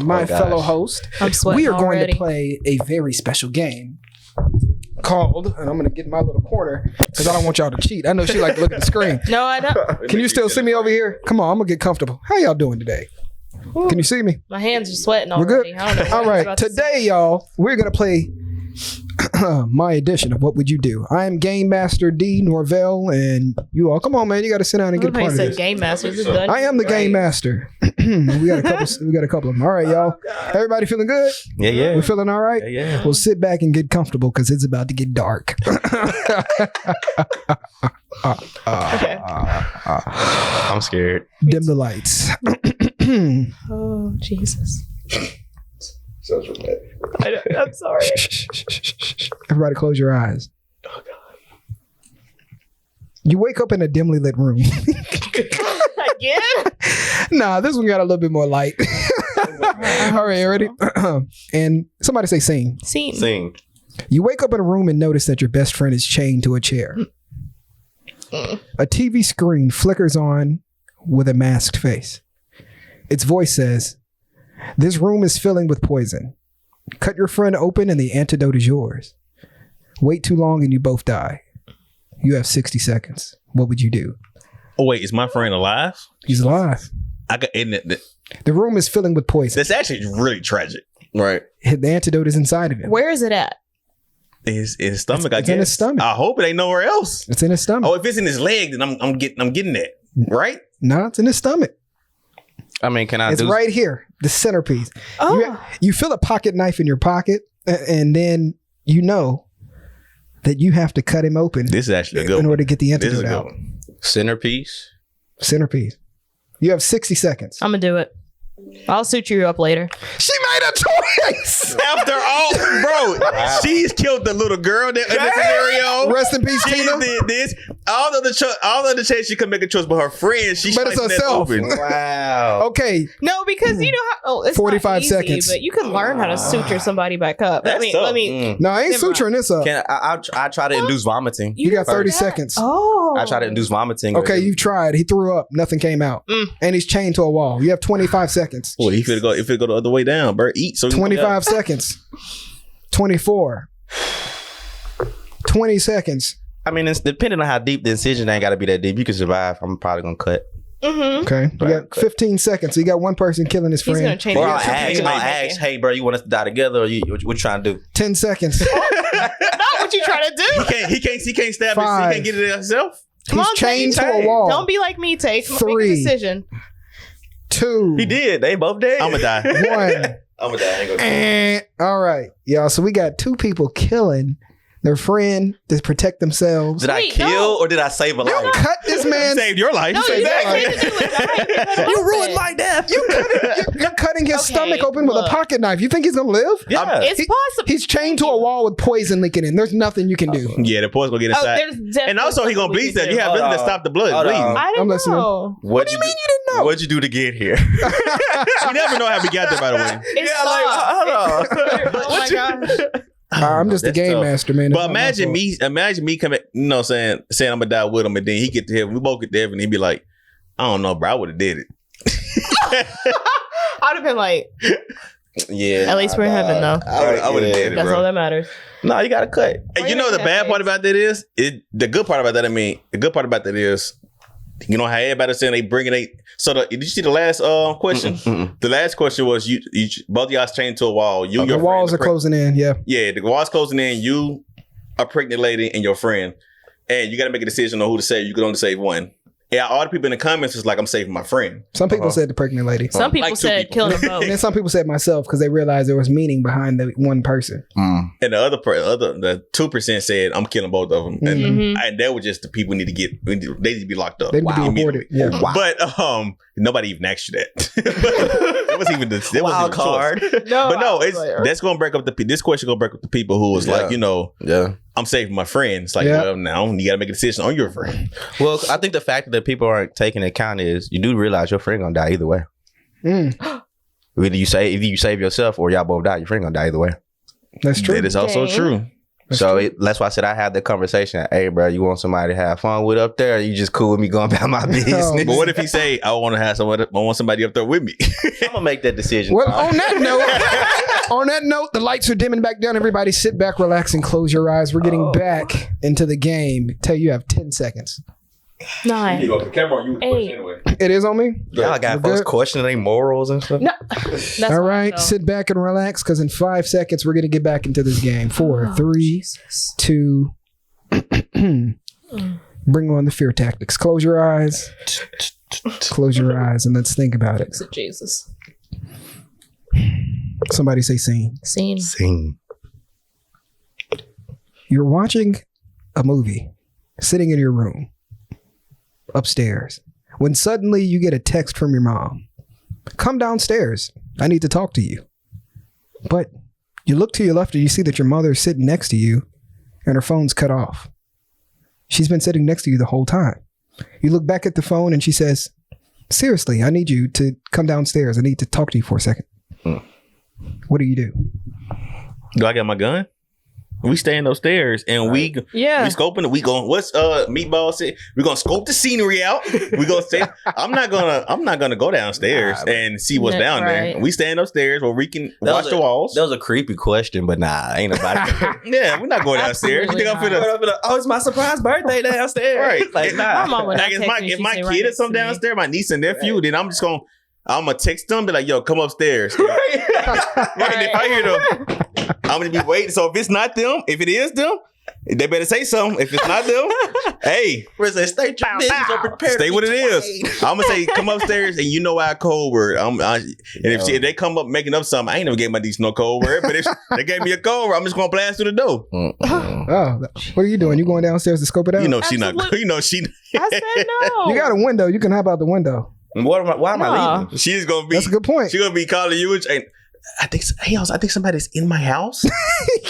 [SPEAKER 3] my fellow host, we are going to play a very special game called, and I'm gonna get in my little corner because I don't want y'all to cheat. I know she like to look at the screen.
[SPEAKER 2] No, I don't.
[SPEAKER 3] Can you still see me over here? Come on, I'm gonna get comfortable. How y'all doing today? Can you see me?
[SPEAKER 2] My hands are sweating
[SPEAKER 3] We're
[SPEAKER 2] already.
[SPEAKER 3] good.
[SPEAKER 2] I don't know what
[SPEAKER 3] All
[SPEAKER 2] I was
[SPEAKER 3] right,
[SPEAKER 2] about to
[SPEAKER 3] today,
[SPEAKER 2] say.
[SPEAKER 3] y'all, we're gonna play my edition of What Would You Do? I am Game Master D Norvell, and you all, come on, man, you got to sit down and get a part of
[SPEAKER 2] said
[SPEAKER 3] this.
[SPEAKER 2] Game Master. Is it done?
[SPEAKER 3] I am the Game Master. we got a couple of them. All right, y'all. Everybody feeling good?
[SPEAKER 4] Yeah.
[SPEAKER 3] We feeling all right?
[SPEAKER 4] Yeah.
[SPEAKER 3] Well, sit back and get comfortable because it's about to get dark.
[SPEAKER 2] Okay.
[SPEAKER 4] I'm scared.
[SPEAKER 3] Dim the lights.
[SPEAKER 2] Oh, Jesus.
[SPEAKER 1] So dramatic.
[SPEAKER 2] I'm sorry.
[SPEAKER 3] Everybody close your eyes. You wake up in a dimly lit room.
[SPEAKER 2] Again?
[SPEAKER 3] Nah, this one got a little bit more light. All right, ready? And somebody say scene.
[SPEAKER 2] Scene.
[SPEAKER 4] Sing.
[SPEAKER 3] You wake up in a room and notice that your best friend is chained to a chair. A TV screen flickers on with a masked face. Its voice says, "This room is filling with poison. Cut your friend open and the antidote is yours. Wait too long and you both die. You have 60 seconds. What would you do?"
[SPEAKER 1] Oh wait, is my friend alive?
[SPEAKER 3] He's alive.
[SPEAKER 1] I got in it.
[SPEAKER 3] The room is filling with poison.
[SPEAKER 1] That's actually really tragic.
[SPEAKER 4] Right.
[SPEAKER 3] The antidote is inside of him.
[SPEAKER 2] Where is it at?
[SPEAKER 1] His stomach,
[SPEAKER 3] It's
[SPEAKER 1] I guess.
[SPEAKER 3] in his stomach.
[SPEAKER 1] I hope it ain't nowhere else.
[SPEAKER 3] It's in his stomach.
[SPEAKER 1] Oh, if it's in his leg, then I'm getting that. Right?
[SPEAKER 3] No, it's in his stomach.
[SPEAKER 4] I mean, can I
[SPEAKER 3] It's
[SPEAKER 4] do
[SPEAKER 3] right here, the centerpiece.
[SPEAKER 2] Oh.
[SPEAKER 3] You feel a pocket knife in your pocket, and then you know that you have to cut him open
[SPEAKER 1] This is actually a good
[SPEAKER 3] in
[SPEAKER 1] one.
[SPEAKER 3] order to get the
[SPEAKER 1] This is a
[SPEAKER 3] antidote
[SPEAKER 1] good
[SPEAKER 3] out.
[SPEAKER 1] one.
[SPEAKER 4] centerpiece?
[SPEAKER 3] Centerpiece. You have 60 seconds.
[SPEAKER 2] I'm going to do it. I'll suit you up later.
[SPEAKER 3] She made a choice.
[SPEAKER 1] After all, bro, she's killed the little girl in the scenario.
[SPEAKER 3] Rest in peace,
[SPEAKER 1] She
[SPEAKER 3] Tina.
[SPEAKER 1] did this. All the other chance she could make a choice, but her friend, she
[SPEAKER 3] But it's
[SPEAKER 1] slicing that
[SPEAKER 3] herself.
[SPEAKER 1] open.
[SPEAKER 4] Wow.
[SPEAKER 3] Okay,
[SPEAKER 2] No, because you know how it's
[SPEAKER 3] 45
[SPEAKER 2] not easy,
[SPEAKER 3] seconds.
[SPEAKER 2] but you can learn how to suture somebody back up.
[SPEAKER 1] That's tough.
[SPEAKER 2] Let me.
[SPEAKER 3] no, I ain't
[SPEAKER 2] Never mind.
[SPEAKER 3] suturing this up.
[SPEAKER 4] Can I try to induce vomiting?
[SPEAKER 3] You got 30
[SPEAKER 2] did that?
[SPEAKER 3] seconds.
[SPEAKER 2] Oh,
[SPEAKER 4] I try to induce vomiting.
[SPEAKER 3] Okay, you've tried. He threw up. Nothing came out. And he's chained to a wall. You have 25 seconds.
[SPEAKER 1] Well, if it go the other way down, bro, eat. So
[SPEAKER 3] 25 seconds. 24. 20 seconds.
[SPEAKER 4] I mean, it's depending on how deep the incision ain't got to be that deep. You can survive. I'm probably gonna cut.
[SPEAKER 3] Okay. You got 15 seconds. So you got one person killing his
[SPEAKER 2] He's gonna
[SPEAKER 3] friend.
[SPEAKER 2] change.
[SPEAKER 4] Or
[SPEAKER 2] it.
[SPEAKER 4] I'll
[SPEAKER 2] He's gonna make
[SPEAKER 4] ask,
[SPEAKER 2] it.
[SPEAKER 4] hey, bro, you want us to die together, or what you trying to do?
[SPEAKER 3] 10 seconds.
[SPEAKER 2] Not what you trying to do.
[SPEAKER 1] He can't stab it.
[SPEAKER 3] 5.
[SPEAKER 1] He can't get it himself.
[SPEAKER 2] Come
[SPEAKER 3] He's
[SPEAKER 2] on,
[SPEAKER 3] chained
[SPEAKER 2] Tay.
[SPEAKER 3] to a wall.
[SPEAKER 2] Don't be like me, Tay. Come on,
[SPEAKER 3] 3.
[SPEAKER 2] make a decision.
[SPEAKER 3] 2.
[SPEAKER 4] He did. They both dead.
[SPEAKER 1] I'm gonna die.
[SPEAKER 3] 1.
[SPEAKER 4] I'm gonna die. I ain't gonna
[SPEAKER 3] All right, y'all. So we got 2 people killing their friend to protect themselves.
[SPEAKER 4] Did I
[SPEAKER 2] Wait,
[SPEAKER 4] kill
[SPEAKER 2] no.
[SPEAKER 4] or did I save a
[SPEAKER 3] You
[SPEAKER 4] life?
[SPEAKER 3] cut this
[SPEAKER 1] You
[SPEAKER 3] man.
[SPEAKER 1] saved your life.
[SPEAKER 2] No,
[SPEAKER 1] You
[SPEAKER 2] you
[SPEAKER 1] saved
[SPEAKER 2] got
[SPEAKER 1] that
[SPEAKER 2] nothing
[SPEAKER 1] life.
[SPEAKER 2] to do with that.
[SPEAKER 4] You ruined my death.
[SPEAKER 3] You're cutting his
[SPEAKER 2] Okay,
[SPEAKER 3] stomach open with a
[SPEAKER 2] look.
[SPEAKER 3] pocket knife. You think he's gonna live?
[SPEAKER 4] Yeah.
[SPEAKER 2] It's
[SPEAKER 3] He-
[SPEAKER 2] possible.
[SPEAKER 3] He's chained to a wall with poison leaking in. There's nothing you can do.
[SPEAKER 1] Yeah, the poison gonna get
[SPEAKER 2] Oh,
[SPEAKER 1] inside.
[SPEAKER 2] there's definitely
[SPEAKER 1] And also he gonna
[SPEAKER 2] something we
[SPEAKER 1] bleed
[SPEAKER 2] can
[SPEAKER 1] that.
[SPEAKER 2] do.
[SPEAKER 1] You have
[SPEAKER 4] Hold
[SPEAKER 1] nothing to
[SPEAKER 4] on.
[SPEAKER 1] stop the blood
[SPEAKER 4] Hold
[SPEAKER 1] bleeding.
[SPEAKER 4] on.
[SPEAKER 2] I
[SPEAKER 3] I'm
[SPEAKER 2] didn't
[SPEAKER 3] listening.
[SPEAKER 2] know.
[SPEAKER 4] What do you mean you didn't know? What'd you do to get here?
[SPEAKER 1] We never know how we got there, by the way.
[SPEAKER 2] It's
[SPEAKER 4] hold on.
[SPEAKER 2] Oh my gosh.
[SPEAKER 3] I'm just the
[SPEAKER 1] That's
[SPEAKER 3] game
[SPEAKER 1] tough.
[SPEAKER 3] master, man. It's
[SPEAKER 1] But
[SPEAKER 3] not my fault.
[SPEAKER 1] imagine me coming, saying I'm gonna die with him, and then he get to heaven. We both get to heaven, and he be like, I don't know, bro. I would have did it.
[SPEAKER 2] I'd have been like,
[SPEAKER 4] Yeah.
[SPEAKER 2] at least we're in heaven, though.
[SPEAKER 1] I would have did it,
[SPEAKER 2] That's
[SPEAKER 1] bro.
[SPEAKER 2] all that matters.
[SPEAKER 4] No, you gotta cut.
[SPEAKER 1] And you know the bad part about that is, the good part about that. The good part about that is, you know how everybody's saying they bringing did you see the last question? The last question was you both of y'all chained to a wall. You,
[SPEAKER 3] The
[SPEAKER 1] your
[SPEAKER 3] walls are
[SPEAKER 1] friend,
[SPEAKER 3] closing in. Yeah.
[SPEAKER 1] Yeah, the walls closing in. You, a pregnant lady, and your friend, and you got to make a decision on who to save. You can only save one. Yeah, all the people in the comments is like, I'm saving my friend.
[SPEAKER 3] Some people said the pregnant lady.
[SPEAKER 2] Some people
[SPEAKER 1] Like 2
[SPEAKER 2] said
[SPEAKER 1] people.
[SPEAKER 2] kill them both.
[SPEAKER 3] And then some people said myself because they realized there was meaning behind the one person.
[SPEAKER 1] And the 2% said I'm killing both of them, and that was just the people need to get. They need to be locked up.
[SPEAKER 3] They need to be aborted. Yeah.
[SPEAKER 1] But nobody even asked you that. That was even the
[SPEAKER 4] Wild card.
[SPEAKER 2] No,
[SPEAKER 1] But no, that's gonna break up this question gonna break up the people who was like,
[SPEAKER 4] Yeah.
[SPEAKER 1] I'm saving my friend. It's like, well, now you gotta make a decision on your friend.
[SPEAKER 4] Well, I think the fact that people aren't taking into account is you do realize your friend gonna die either way. Either you save yourself or y'all both die, your friend gonna die either way.
[SPEAKER 3] That's true.
[SPEAKER 1] That is also
[SPEAKER 2] Dang.
[SPEAKER 1] true.
[SPEAKER 4] That's why I said I had the conversation. Hey, bro, you want somebody to have fun with up there? Or you just cool with me going about my business?
[SPEAKER 3] Oh,
[SPEAKER 1] But what if he say, I want to have someone, I want somebody up there with me?
[SPEAKER 4] I'm gonna make that decision.
[SPEAKER 3] Well, on that note, On that note, the lights are dimming back down. Everybody sit back, relax, and close your eyes. We're getting back into the game. Tell you have 10 seconds.
[SPEAKER 2] 9.
[SPEAKER 1] You go to the camera or you
[SPEAKER 2] 8.
[SPEAKER 1] anyway.
[SPEAKER 3] It is on me?
[SPEAKER 4] Y'all got folks questioning their morals and stuff.
[SPEAKER 2] No. That's
[SPEAKER 3] All right, sit back and relax because in 5 seconds, we're going to get back into this game. 4, 3, 2. Bring on the fear tactics. Close your eyes. Close your eyes and let's think about it.
[SPEAKER 2] Jesus.
[SPEAKER 3] Somebody say scene.
[SPEAKER 2] Scene.
[SPEAKER 3] You're watching a movie, sitting in your room, upstairs, when suddenly you get a text from your mom. Come downstairs. I need to talk to you. But you look to your left and you see that your mother is sitting next to you and her phone's cut off. She's been sitting next to you the whole time. You look back at the phone and she says, seriously, I need you to come downstairs. I need to talk to you for a second. What do you do?
[SPEAKER 1] Do I got my gun? We staying upstairs and we scoping it. We going, what's Meatball said? We're gonna scope the scenery out. We gonna say I'm not gonna go downstairs and see what's down there. We staying upstairs where we can watch the walls.
[SPEAKER 4] That was a creepy question, but ain't nobody.
[SPEAKER 1] Yeah, we're not going downstairs. You think I'm finna
[SPEAKER 4] it's my surprise birthday downstairs.
[SPEAKER 1] Right.
[SPEAKER 4] Like,
[SPEAKER 2] My mom would not
[SPEAKER 1] if
[SPEAKER 2] text
[SPEAKER 1] my
[SPEAKER 2] me, she'd say,
[SPEAKER 1] kid is some downstairs, my niece and nephew, then I'm gonna text them, be like, yo, come upstairs. Right. And if I hear them, I'm gonna be waiting. So if it's not them, if it is them, they better say something. If it's not them, hey, stay what it is. I'm gonna say, come upstairs, and you know our code word. If they come up making up something, I ain't never gave my niece no code word. But if they gave me a code word, I'm just gonna blast through the door.
[SPEAKER 3] Oh, what are you doing? You going downstairs to scope it out?
[SPEAKER 1] You know she not. You know she.
[SPEAKER 2] I said no.
[SPEAKER 3] You got a window. You can hop out the window.
[SPEAKER 4] Why am I leaving?
[SPEAKER 1] She's gonna be.
[SPEAKER 3] That's a good point.
[SPEAKER 1] She's gonna be calling you and I think somebody's in my house.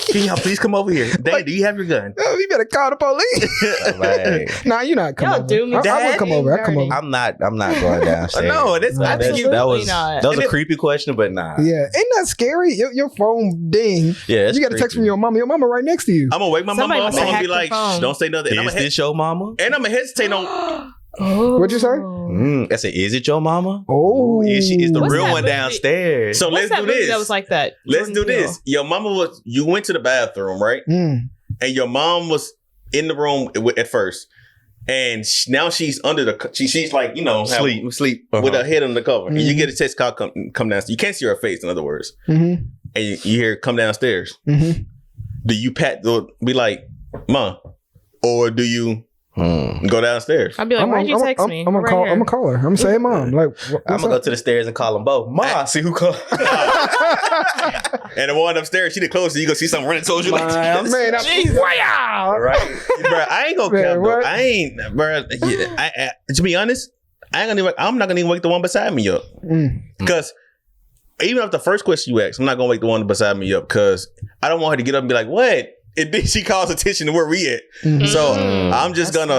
[SPEAKER 1] Can y'all please come over here? Dad, do you have your gun?
[SPEAKER 3] Oh, you better call the police. Nah, you're not coming over.
[SPEAKER 2] Do me.
[SPEAKER 3] I would come over. I come over.
[SPEAKER 4] I'm not going downstairs.
[SPEAKER 1] No,
[SPEAKER 4] that was a creepy question, but nah.
[SPEAKER 3] Yeah, ain't that scary? Your phone ding.
[SPEAKER 4] Yeah,
[SPEAKER 3] you got a text from your mama. Your mama right next to you.
[SPEAKER 1] I'm gonna wake my mama up. I'm gonna be like, don't say nothing.
[SPEAKER 4] Is this your mama?
[SPEAKER 1] And I'm gonna hesitate on.
[SPEAKER 3] What'd you say?
[SPEAKER 4] I said, is it your mama?
[SPEAKER 3] Oh,
[SPEAKER 4] is the
[SPEAKER 2] What's
[SPEAKER 4] real
[SPEAKER 2] that
[SPEAKER 4] one
[SPEAKER 2] movie?
[SPEAKER 4] downstairs?
[SPEAKER 1] So
[SPEAKER 2] What's
[SPEAKER 1] let's do this.
[SPEAKER 2] That was like that.
[SPEAKER 1] Let's do this. Your mama you went to the bathroom, right? And your mom was in the room at first. And now she's under the, she's like,
[SPEAKER 4] sleep
[SPEAKER 1] with her head on the cover. And you get a text call, come downstairs. You can't see her face, in other words. And you hear, come downstairs. Do you be like, Ma? Or do you go downstairs?
[SPEAKER 2] I'd be like, why'd you text me?
[SPEAKER 3] I'm gonna call her. I'm gonna say, hey, Mom. Like,
[SPEAKER 4] I'm gonna go to the stairs and call them both. Ma, see who called.
[SPEAKER 1] And the one upstairs, she the closest. You gonna see something running towards you like,
[SPEAKER 3] man, wow.
[SPEAKER 1] Right, bro. I ain't gonna count though. I ain't, bro. To be honest, I'm not gonna even wake the one beside me up because. Even if the first question you ask, I'm not gonna wake the one beside me up because I don't want her to get up and be like, "What?" And then she calls attention to where we at. So I'm just I'm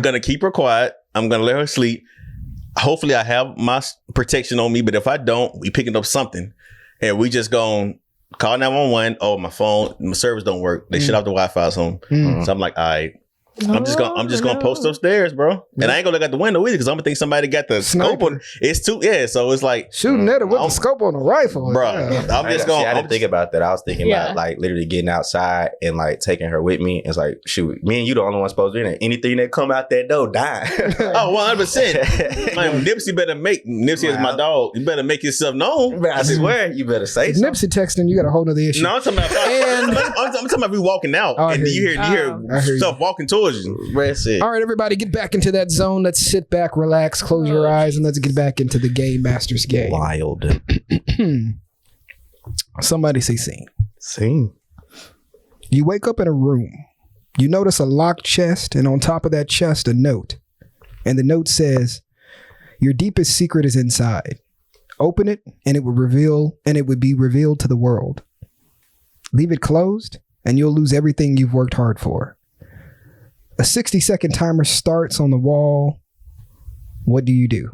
[SPEAKER 1] gonna keep her quiet. I'm gonna let her sleep. Hopefully, I have my protection on me. But if I don't, we picking up something, and we just gonna call 911. Oh, my phone, my service don't work. They shut off the Wi-Fi or something. So I'm like, all right. I'm just gonna post upstairs, bro, and I ain't gonna look out the window either because I'm gonna think somebody got the scope on. It's too so it's like
[SPEAKER 3] shooting at it with the scope on the rifle,
[SPEAKER 1] bro.
[SPEAKER 3] Yeah.
[SPEAKER 1] I'm just going.
[SPEAKER 4] I didn't think about that. I was thinking about like literally getting outside and like taking her with me. It's like, shoot, me and you the only one supposed to be in there. Anything that come out that door, die.
[SPEAKER 1] Oh, 100%. Man, Nipsey is my dog. You better make yourself known.
[SPEAKER 4] I swear, you better say something.
[SPEAKER 3] Nipsey texting, you got a whole nother issue.
[SPEAKER 1] No, I'm talking about. I'm talking about we walking out and you hear stuff walking towards you.
[SPEAKER 3] All right, everybody, get back into that zone. Let's sit back, relax, close your eyes, and let's get back into the Game Masters game.
[SPEAKER 4] Wild.
[SPEAKER 3] Somebody say scene.
[SPEAKER 4] Scene.
[SPEAKER 3] You wake up in a room. You notice a locked chest, and on top of that chest, a note. And the note says, "Your deepest secret is inside. Open it, and it would be revealed to the world. Leave it closed, and you'll lose everything you've worked hard for." A 60-second timer starts on the wall. What do you do?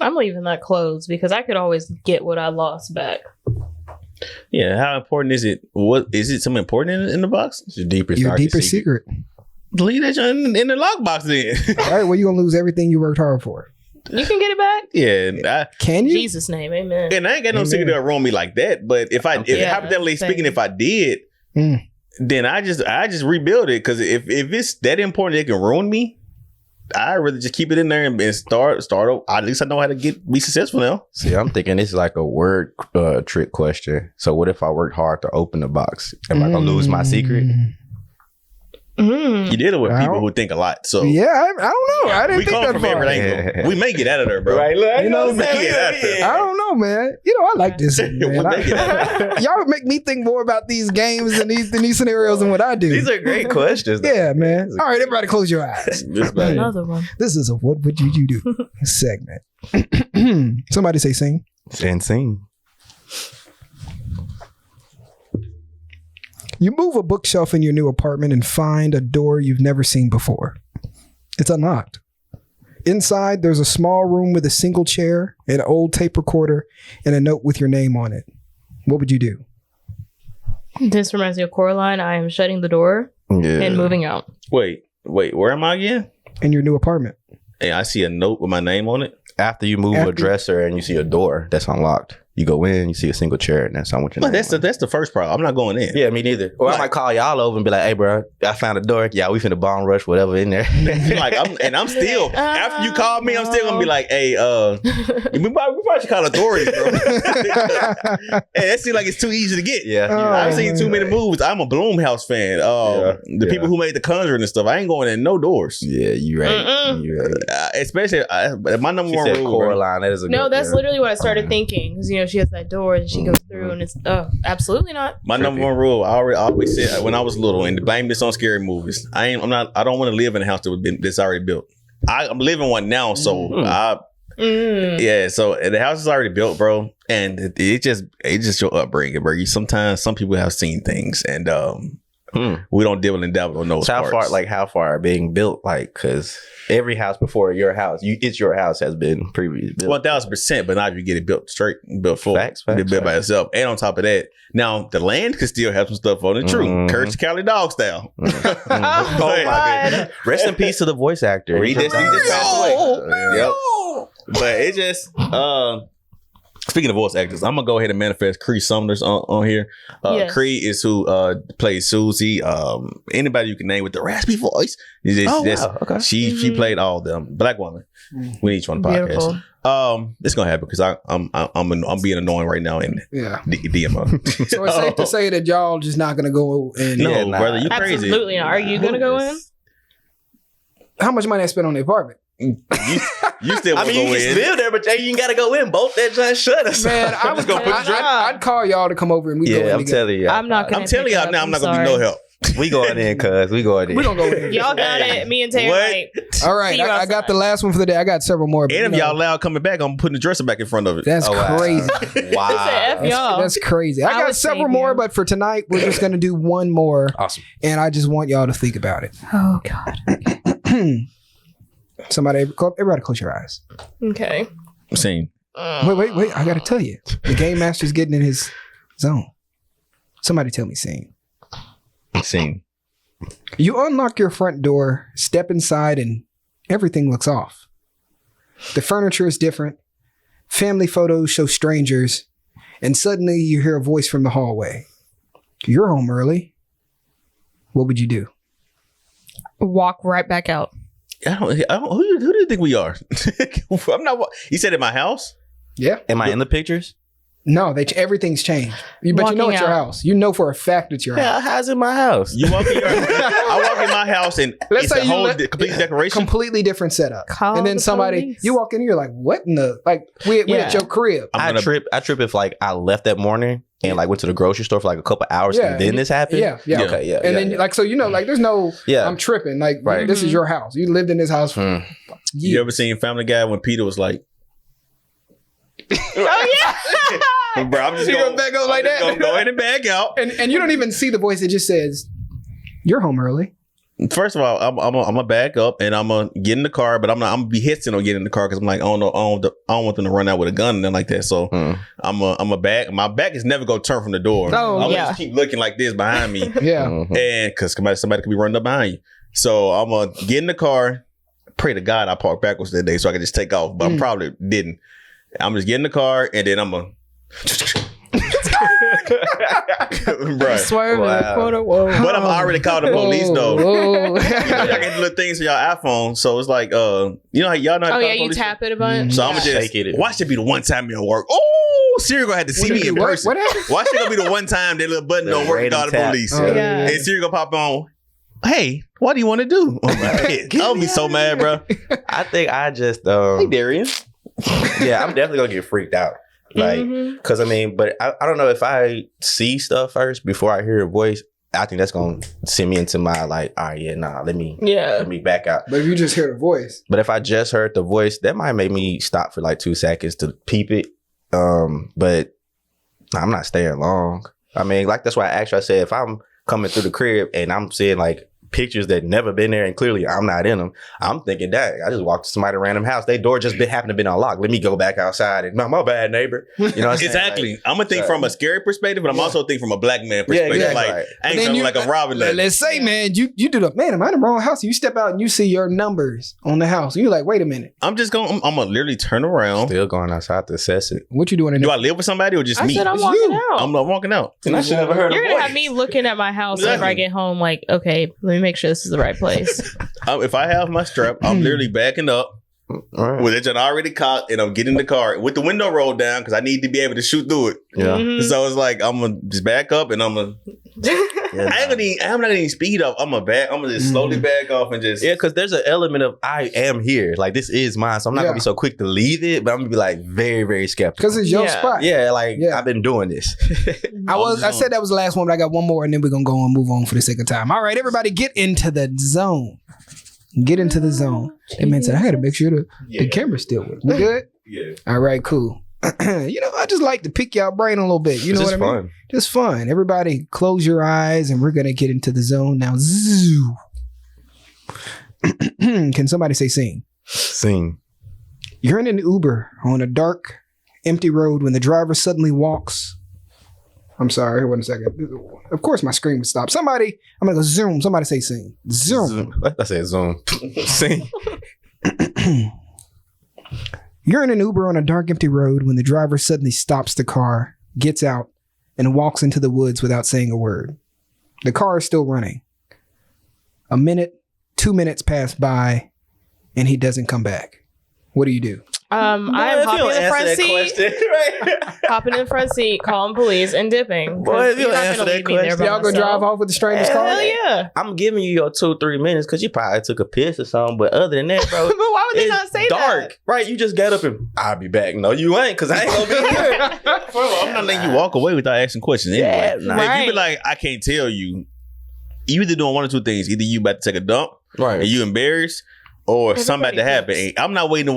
[SPEAKER 2] I'm leaving that closed because I could always get what I lost back.
[SPEAKER 1] Yeah, how important is it? What is it? Something important in the box?
[SPEAKER 4] It's your deepest
[SPEAKER 3] secret.
[SPEAKER 1] Leave that in the lockbox then.
[SPEAKER 3] All right, well, you're gonna lose everything you worked hard for.
[SPEAKER 2] You can get it back.
[SPEAKER 1] Yeah,
[SPEAKER 3] Can you?
[SPEAKER 2] Jesus' name, amen.
[SPEAKER 1] and I ain't got no secret to ruin me like that. But if hypothetically speaking, if I did, then I just rebuild it. Because if it's that important, it can ruin me. I'd rather just keep it in there and start over. At least I know how to be successful now.
[SPEAKER 4] See, I'm thinking this is like a word trick question. So what if I worked hard to open the box? Am I gonna lose my secret?
[SPEAKER 1] You're dealing with people who think a lot. So
[SPEAKER 3] yeah, I don't know. I didn't
[SPEAKER 1] we
[SPEAKER 3] think
[SPEAKER 1] come
[SPEAKER 3] that
[SPEAKER 1] from
[SPEAKER 3] far.
[SPEAKER 1] every angle. We may get out of there, bro.
[SPEAKER 4] Right, look,
[SPEAKER 3] You know,
[SPEAKER 1] we may get out of there.
[SPEAKER 3] I don't know, man. You know, I like this, man. Y'all make me think more about these games and these scenarios than what I do.
[SPEAKER 4] These are great questions.
[SPEAKER 3] Yeah, man. All right, everybody, close your eyes.
[SPEAKER 2] Another one.
[SPEAKER 3] This is a "What Would You Do" segment. Somebody say "sing."
[SPEAKER 4] And sing.
[SPEAKER 3] You move a bookshelf in your new apartment and find a door you've never seen before. It's unlocked. Inside, there's a small room with a single chair, an old tape recorder, and a note with your name on it. What would you do?
[SPEAKER 2] This reminds me of Coraline. I am shutting the door and moving out.
[SPEAKER 1] Wait, where am I again?
[SPEAKER 3] In your new apartment.
[SPEAKER 1] Hey, I see a note with my name on it.
[SPEAKER 4] After you move a dresser and you see a door that's unlocked, you go in, you see a single chair, and that's on what you're.
[SPEAKER 1] But that's the first problem. I'm not going in.
[SPEAKER 4] Yeah, me neither. Or I might call y'all over and be like, "Hey, bro, I found a door. Yeah, we finna bomb rush whatever in there."
[SPEAKER 1] I'm still after you call me, I'm still gonna be like, "Hey, we probably should call authorities, bro." Hey, that seems like it's too easy to get.
[SPEAKER 4] Yeah,
[SPEAKER 1] I've seen too many movies. I'm a Blumhouse fan. The people who made The Conjuring and stuff. I ain't going in no doors.
[SPEAKER 4] Yeah, you right. You right.
[SPEAKER 1] Especially my number
[SPEAKER 4] She
[SPEAKER 1] one
[SPEAKER 4] said
[SPEAKER 1] rule.
[SPEAKER 4] Coraline. That is a
[SPEAKER 2] No,
[SPEAKER 4] good,
[SPEAKER 2] that's literally what I started thinking. Because, you know, she has that door and she goes through and it's, absolutely not.
[SPEAKER 1] My number one rule, I always said when I was little, and blame this on scary movies. I don't want to live in a house that's already built. I'm living one now, so yeah. So the house is already built, bro, and it's just your upbringing, bro. Sometimes some people have seen things, and we don't deal and dabble on those parts.
[SPEAKER 4] How far being built, because every house before your house, it's your house has been previously built.
[SPEAKER 1] 1,000%, but now if you get it built straight, built full,
[SPEAKER 4] Facts.
[SPEAKER 1] built by itself, and on top of that, now the land could still have some stuff on it. True, Courage Cali dog style.
[SPEAKER 2] Oh my God.
[SPEAKER 4] Rest in peace to the voice actor.
[SPEAKER 1] He just passed away. Yep. But it just speaking of voice actors, I'm gonna go ahead and manifest Cree Sumner's on here.
[SPEAKER 2] Yes.
[SPEAKER 1] Cree is who plays Susie. Anybody you can name with the raspy voice.
[SPEAKER 4] Okay.
[SPEAKER 1] She played all of them. Black woman. We each one podcast. It's gonna happen because I'm being annoying right now in DMO.
[SPEAKER 3] So it's safe to say that y'all just not gonna go in.
[SPEAKER 1] No, brother, you crazy.
[SPEAKER 2] Absolutely not. Are you going to go in?
[SPEAKER 3] How much money I spent on the apartment?
[SPEAKER 1] You still want to go
[SPEAKER 4] you
[SPEAKER 1] in?
[SPEAKER 4] can live there, but you ain't gotta go in. Bolt that giant shutter.
[SPEAKER 3] Man, I was I'd call y'all to come over and we go in
[SPEAKER 4] I'm
[SPEAKER 3] together.
[SPEAKER 4] telling you.
[SPEAKER 2] I'm not going to.
[SPEAKER 1] I'm telling y'all now, I'm not gonna be no help.
[SPEAKER 4] We going in, cuz. We going in.
[SPEAKER 3] We gonna go in.
[SPEAKER 2] Y'all got it. Me and Taylor.
[SPEAKER 1] What?
[SPEAKER 3] All right, I got the last one for the day. I got several more.
[SPEAKER 1] And if y'all loud coming back, I'm putting the dresser back in front of it.
[SPEAKER 3] That's crazy.
[SPEAKER 4] Wow.
[SPEAKER 2] He said, F y'all.
[SPEAKER 3] That's crazy. I got several more, but for tonight, we're just gonna do one more.
[SPEAKER 4] Awesome.
[SPEAKER 3] And I just want y'all to think about it.
[SPEAKER 2] Oh God.
[SPEAKER 3] Everybody close your eyes.
[SPEAKER 2] Okay.
[SPEAKER 1] Same.
[SPEAKER 3] Wait. I gotta tell you. The game master's getting in his zone. Somebody tell me scene.
[SPEAKER 1] Scene.
[SPEAKER 3] You unlock your front door, step inside, and everything looks off. The furniture is different. Family photos show strangers. And suddenly you hear a voice from the hallway. You're home early. What would you do?
[SPEAKER 2] Walk right back out.
[SPEAKER 1] Who do you think we are? I'm not. You said in my house?
[SPEAKER 3] Yeah.
[SPEAKER 4] Am I in the pictures?
[SPEAKER 3] No, everything's changed. But you know it's your house. You know for a fact it's your house.
[SPEAKER 4] How's in my house?
[SPEAKER 1] You walk in I walk in my house and
[SPEAKER 3] Let's
[SPEAKER 1] it's
[SPEAKER 3] say
[SPEAKER 1] a whole complete decoration.
[SPEAKER 3] Completely different setup.
[SPEAKER 2] Call
[SPEAKER 3] and then
[SPEAKER 2] the police.
[SPEAKER 3] you walk in and you're like, what in the, we at your crib.
[SPEAKER 4] I trip if I left that morning and went to the grocery store for a couple hours and then this happened.
[SPEAKER 3] Yeah.
[SPEAKER 4] Okay, yeah.
[SPEAKER 3] And then there's no, I'm tripping.
[SPEAKER 4] Right.
[SPEAKER 3] This is your house. You lived in this house for years.
[SPEAKER 1] You ever seen Family Guy when Peter was like,
[SPEAKER 2] oh yeah.
[SPEAKER 1] bro, I'm just going back up like that. Go ahead and back out.
[SPEAKER 3] And you don't even see the voice. It just says, you're home early.
[SPEAKER 1] First of all, I'm gonna back up and I'm gonna get in the car, but I'm gonna be hesitant on getting in the car because I'm like, I don't want them to run out with a gun and nothing like that. So I'm a back. My back is never gonna turn from the door.
[SPEAKER 2] Oh,
[SPEAKER 1] I'm gonna just keep looking like this behind me.
[SPEAKER 3] Yeah.
[SPEAKER 1] And because somebody could be running up behind you. So I'm gonna get in the car, pray to God I parked backwards that day so I could just take off, but I probably didn't. I'm just getting in the car and then I'm gonna
[SPEAKER 2] swerve in the corner. Whoa.
[SPEAKER 1] But I'm already called the police though.
[SPEAKER 3] Whoa.
[SPEAKER 1] Y'all get little things on your iPhone, so it's like you know how y'all know how to
[SPEAKER 2] Oh
[SPEAKER 1] call
[SPEAKER 2] yeah,
[SPEAKER 1] the
[SPEAKER 2] you
[SPEAKER 1] police?
[SPEAKER 2] tap it a bunch.
[SPEAKER 1] So I'm gonna just
[SPEAKER 4] Shake it.
[SPEAKER 1] watch it be the one time it'll work. Oh, Siri gonna have to see me in person.
[SPEAKER 3] What happened?
[SPEAKER 1] Watch it gonna be the one time that little button don't work and call the police.
[SPEAKER 3] Oh,
[SPEAKER 2] yeah.
[SPEAKER 1] And Siri gonna pop on. Hey, what do you want to do? I'll be so mad, bro.
[SPEAKER 4] I think I just
[SPEAKER 1] Hey, Darian.
[SPEAKER 4] yeah, I'm definitely gonna get freaked out. Like, because I mean, but I don't know if I see stuff first before I hear a voice. I think that's gonna send me into my like, all right, yeah, nah, let me back out.
[SPEAKER 3] But if you just hear the voice,
[SPEAKER 4] But if I just heard the voice, that might make me stop for like 2 seconds to peep it. But I'm not staying long. I mean, like that's why I said if I'm coming through the crib and I'm seeing like pictures that never been there and clearly I'm not in them, I'm thinking, dang, I just walked to somebody's random house. Their door just happened to be unlocked. Let me go back outside and my bad neighbor. You know what I'm saying?
[SPEAKER 1] Exactly.
[SPEAKER 4] Like,
[SPEAKER 1] I'm gonna think from a scary perspective, but I'm also think from a black man perspective.
[SPEAKER 4] exactly.
[SPEAKER 1] Like
[SPEAKER 4] Right.
[SPEAKER 1] I ain't something like a Robin.
[SPEAKER 3] let's say, man, you do the man. Am I in the wrong house? You step out and you see your numbers on the house. You're like, wait a minute,
[SPEAKER 1] I'm gonna literally turn around.
[SPEAKER 4] Still going outside to assess it.
[SPEAKER 3] what you doing in
[SPEAKER 1] Do
[SPEAKER 3] there?
[SPEAKER 1] I live with somebody or just
[SPEAKER 2] I
[SPEAKER 1] me?
[SPEAKER 2] said I'm
[SPEAKER 3] It's
[SPEAKER 2] walking
[SPEAKER 3] you.
[SPEAKER 2] out.
[SPEAKER 1] I'm not walking out.
[SPEAKER 4] And I should never heard
[SPEAKER 2] You're gonna have me looking at my house whenever I get home. Like, okay, let me make sure this is the right place.
[SPEAKER 1] If I have my strap, I'm literally backing up
[SPEAKER 4] Right.
[SPEAKER 1] with it already cocked, and I'm getting in the car with the window rolled down because I need to be able to shoot through it.
[SPEAKER 4] Yeah.
[SPEAKER 2] Mhm.
[SPEAKER 1] So it's like I'm gonna just back up, and I'm gonna. I'm not gonna speed up. I'm gonna just slowly back off and just.
[SPEAKER 4] Yeah, because there's an element of I am here. Like this is mine. So I'm not gonna be so quick to leave it, but I'm gonna be like very, very skeptical.
[SPEAKER 3] Because it's your
[SPEAKER 2] Yeah.
[SPEAKER 3] spot.
[SPEAKER 4] Yeah, like
[SPEAKER 3] Yeah.
[SPEAKER 4] I've been doing this.
[SPEAKER 3] I said that was the last one, but I got one more, and then we're gonna go and move on for the sake of time. All right, everybody, get into the zone. Get into the zone. That man said, I gotta make sure the camera's still with. We good?
[SPEAKER 1] Yeah.
[SPEAKER 3] All right, cool. I just like to pick y'all brain a little bit. You know what I mean?
[SPEAKER 4] Fun.
[SPEAKER 3] Just fun. Everybody close your eyes and we're going to get into the zone now. Zoo. Can somebody say sing?
[SPEAKER 4] Sing.
[SPEAKER 3] You're in an Uber on a dark, empty road when the driver suddenly walks. I'm sorry. Here, 1 second. Of course my screen would stop. Somebody, I'm going to go zoom. Somebody say sing. Zoom.
[SPEAKER 4] I said zoom. Sing.
[SPEAKER 3] You're in an Uber on a dark, empty road when the driver suddenly stops the car, gets out, and walks into the woods without saying a word. The car is still running. A minute, 2 minutes pass by, and he doesn't come back. What do you do?
[SPEAKER 2] I'm hopping in the front seat, hopping in the front seat, calling police, and dipping.
[SPEAKER 1] Boy, if you
[SPEAKER 2] You're not
[SPEAKER 1] answer
[SPEAKER 2] gonna
[SPEAKER 1] that
[SPEAKER 2] leave me there
[SPEAKER 1] question-
[SPEAKER 2] by
[SPEAKER 3] Y'all gonna drive
[SPEAKER 2] myself.
[SPEAKER 3] off with the stranger's car?
[SPEAKER 2] Hell yeah!
[SPEAKER 4] I'm giving you your 2-3 minutes because you probably took a piss or something. But other than that, bro,
[SPEAKER 2] But why would they
[SPEAKER 4] it's
[SPEAKER 2] not say
[SPEAKER 4] dark,
[SPEAKER 2] that?
[SPEAKER 4] right? You just got up and I'll be back. No, you ain't, because I ain't gonna be here.
[SPEAKER 1] I'm not letting you walk away without asking questions anyway.
[SPEAKER 4] Yeah,
[SPEAKER 1] If you
[SPEAKER 2] right.
[SPEAKER 1] be like, I can't tell you, you either doing one or two things. Either you about to take a dump
[SPEAKER 4] Right.
[SPEAKER 1] and you embarrassed, or something about to happen. And I'm not waiting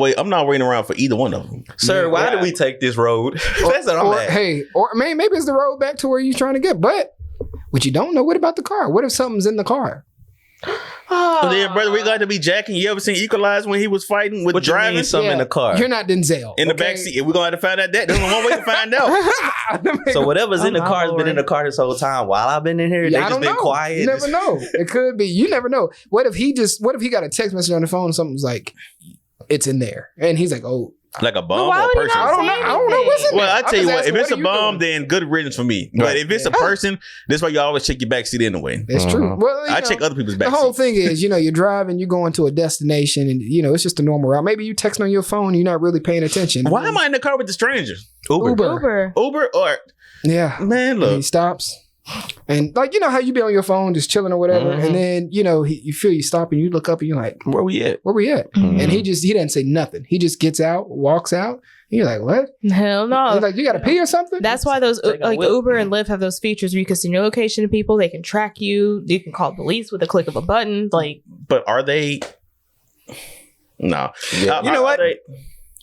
[SPEAKER 1] around for either one of them.
[SPEAKER 4] Sir, why did we take this road? That's what I'm
[SPEAKER 3] Or,
[SPEAKER 4] at.
[SPEAKER 3] hey, or maybe it's the road back to where you're trying to get. But what you don't know, what about the car? What if something's in the car?
[SPEAKER 1] So then, brother, we got to be jacking. You ever seen Equalize when he was fighting with
[SPEAKER 4] What you
[SPEAKER 1] driving
[SPEAKER 4] mean something in the car?
[SPEAKER 3] You're not Denzel.
[SPEAKER 1] in the
[SPEAKER 3] okay?
[SPEAKER 1] back seat? We're gonna have to find out that. There's only one way to find out.
[SPEAKER 4] So whatever's in the
[SPEAKER 2] Oh, my
[SPEAKER 4] car has been
[SPEAKER 2] Lord.
[SPEAKER 4] in the car this whole time while I've been in here.
[SPEAKER 3] Yeah,
[SPEAKER 4] They
[SPEAKER 3] I
[SPEAKER 4] just
[SPEAKER 3] don't
[SPEAKER 4] been
[SPEAKER 3] know.
[SPEAKER 4] quiet.
[SPEAKER 3] You never know. It could be. You never know. What if he got a text message on the phone and something's like, it's in there. And he's like, oh,
[SPEAKER 1] Like a bomb
[SPEAKER 2] why
[SPEAKER 1] or a
[SPEAKER 2] would he
[SPEAKER 1] person?
[SPEAKER 2] not
[SPEAKER 3] I don't know.
[SPEAKER 2] say
[SPEAKER 3] I don't know what's in
[SPEAKER 2] anything?
[SPEAKER 3] there.
[SPEAKER 1] Well, I
[SPEAKER 3] I'm
[SPEAKER 1] tell you
[SPEAKER 3] just
[SPEAKER 1] what,
[SPEAKER 3] asking,
[SPEAKER 1] if it's
[SPEAKER 3] are
[SPEAKER 1] a
[SPEAKER 3] you
[SPEAKER 1] bomb,
[SPEAKER 3] doing?
[SPEAKER 1] then good riddance for me. But
[SPEAKER 4] Right.
[SPEAKER 1] if it's a person, that's why you always check your back seat anyway.
[SPEAKER 3] It's true. Well, you
[SPEAKER 1] I
[SPEAKER 3] know,
[SPEAKER 1] check other people's back
[SPEAKER 3] the whole
[SPEAKER 1] seats.
[SPEAKER 3] thing is, you're driving, you're going to a destination, and it's just a normal route. Maybe you texting on your phone, you're not really paying attention.
[SPEAKER 1] Why am I in the car with the stranger?
[SPEAKER 2] Uber.
[SPEAKER 1] Uber or
[SPEAKER 3] Yeah.
[SPEAKER 1] man,
[SPEAKER 3] And he
[SPEAKER 1] look.
[SPEAKER 3] stops. And like, how you be on your phone just chilling or whatever.
[SPEAKER 4] Mhm.
[SPEAKER 3] And then, you feel you stop and you look up and you're like,
[SPEAKER 4] Where we at?
[SPEAKER 3] where we at?
[SPEAKER 4] Mhm.
[SPEAKER 3] And he doesn't say nothing. He just gets out, walks out. And you're like, what?
[SPEAKER 2] Hell no.
[SPEAKER 3] He's like, you got to pee or something?
[SPEAKER 2] That's why those
[SPEAKER 4] Take a
[SPEAKER 2] like
[SPEAKER 4] whip.
[SPEAKER 2] Uber and Lyft have those features where you can send your location to people. They can track you. You can call police with a click of a button. Like,
[SPEAKER 1] But are they? No.
[SPEAKER 4] Yeah.
[SPEAKER 3] You know what?
[SPEAKER 1] Are they-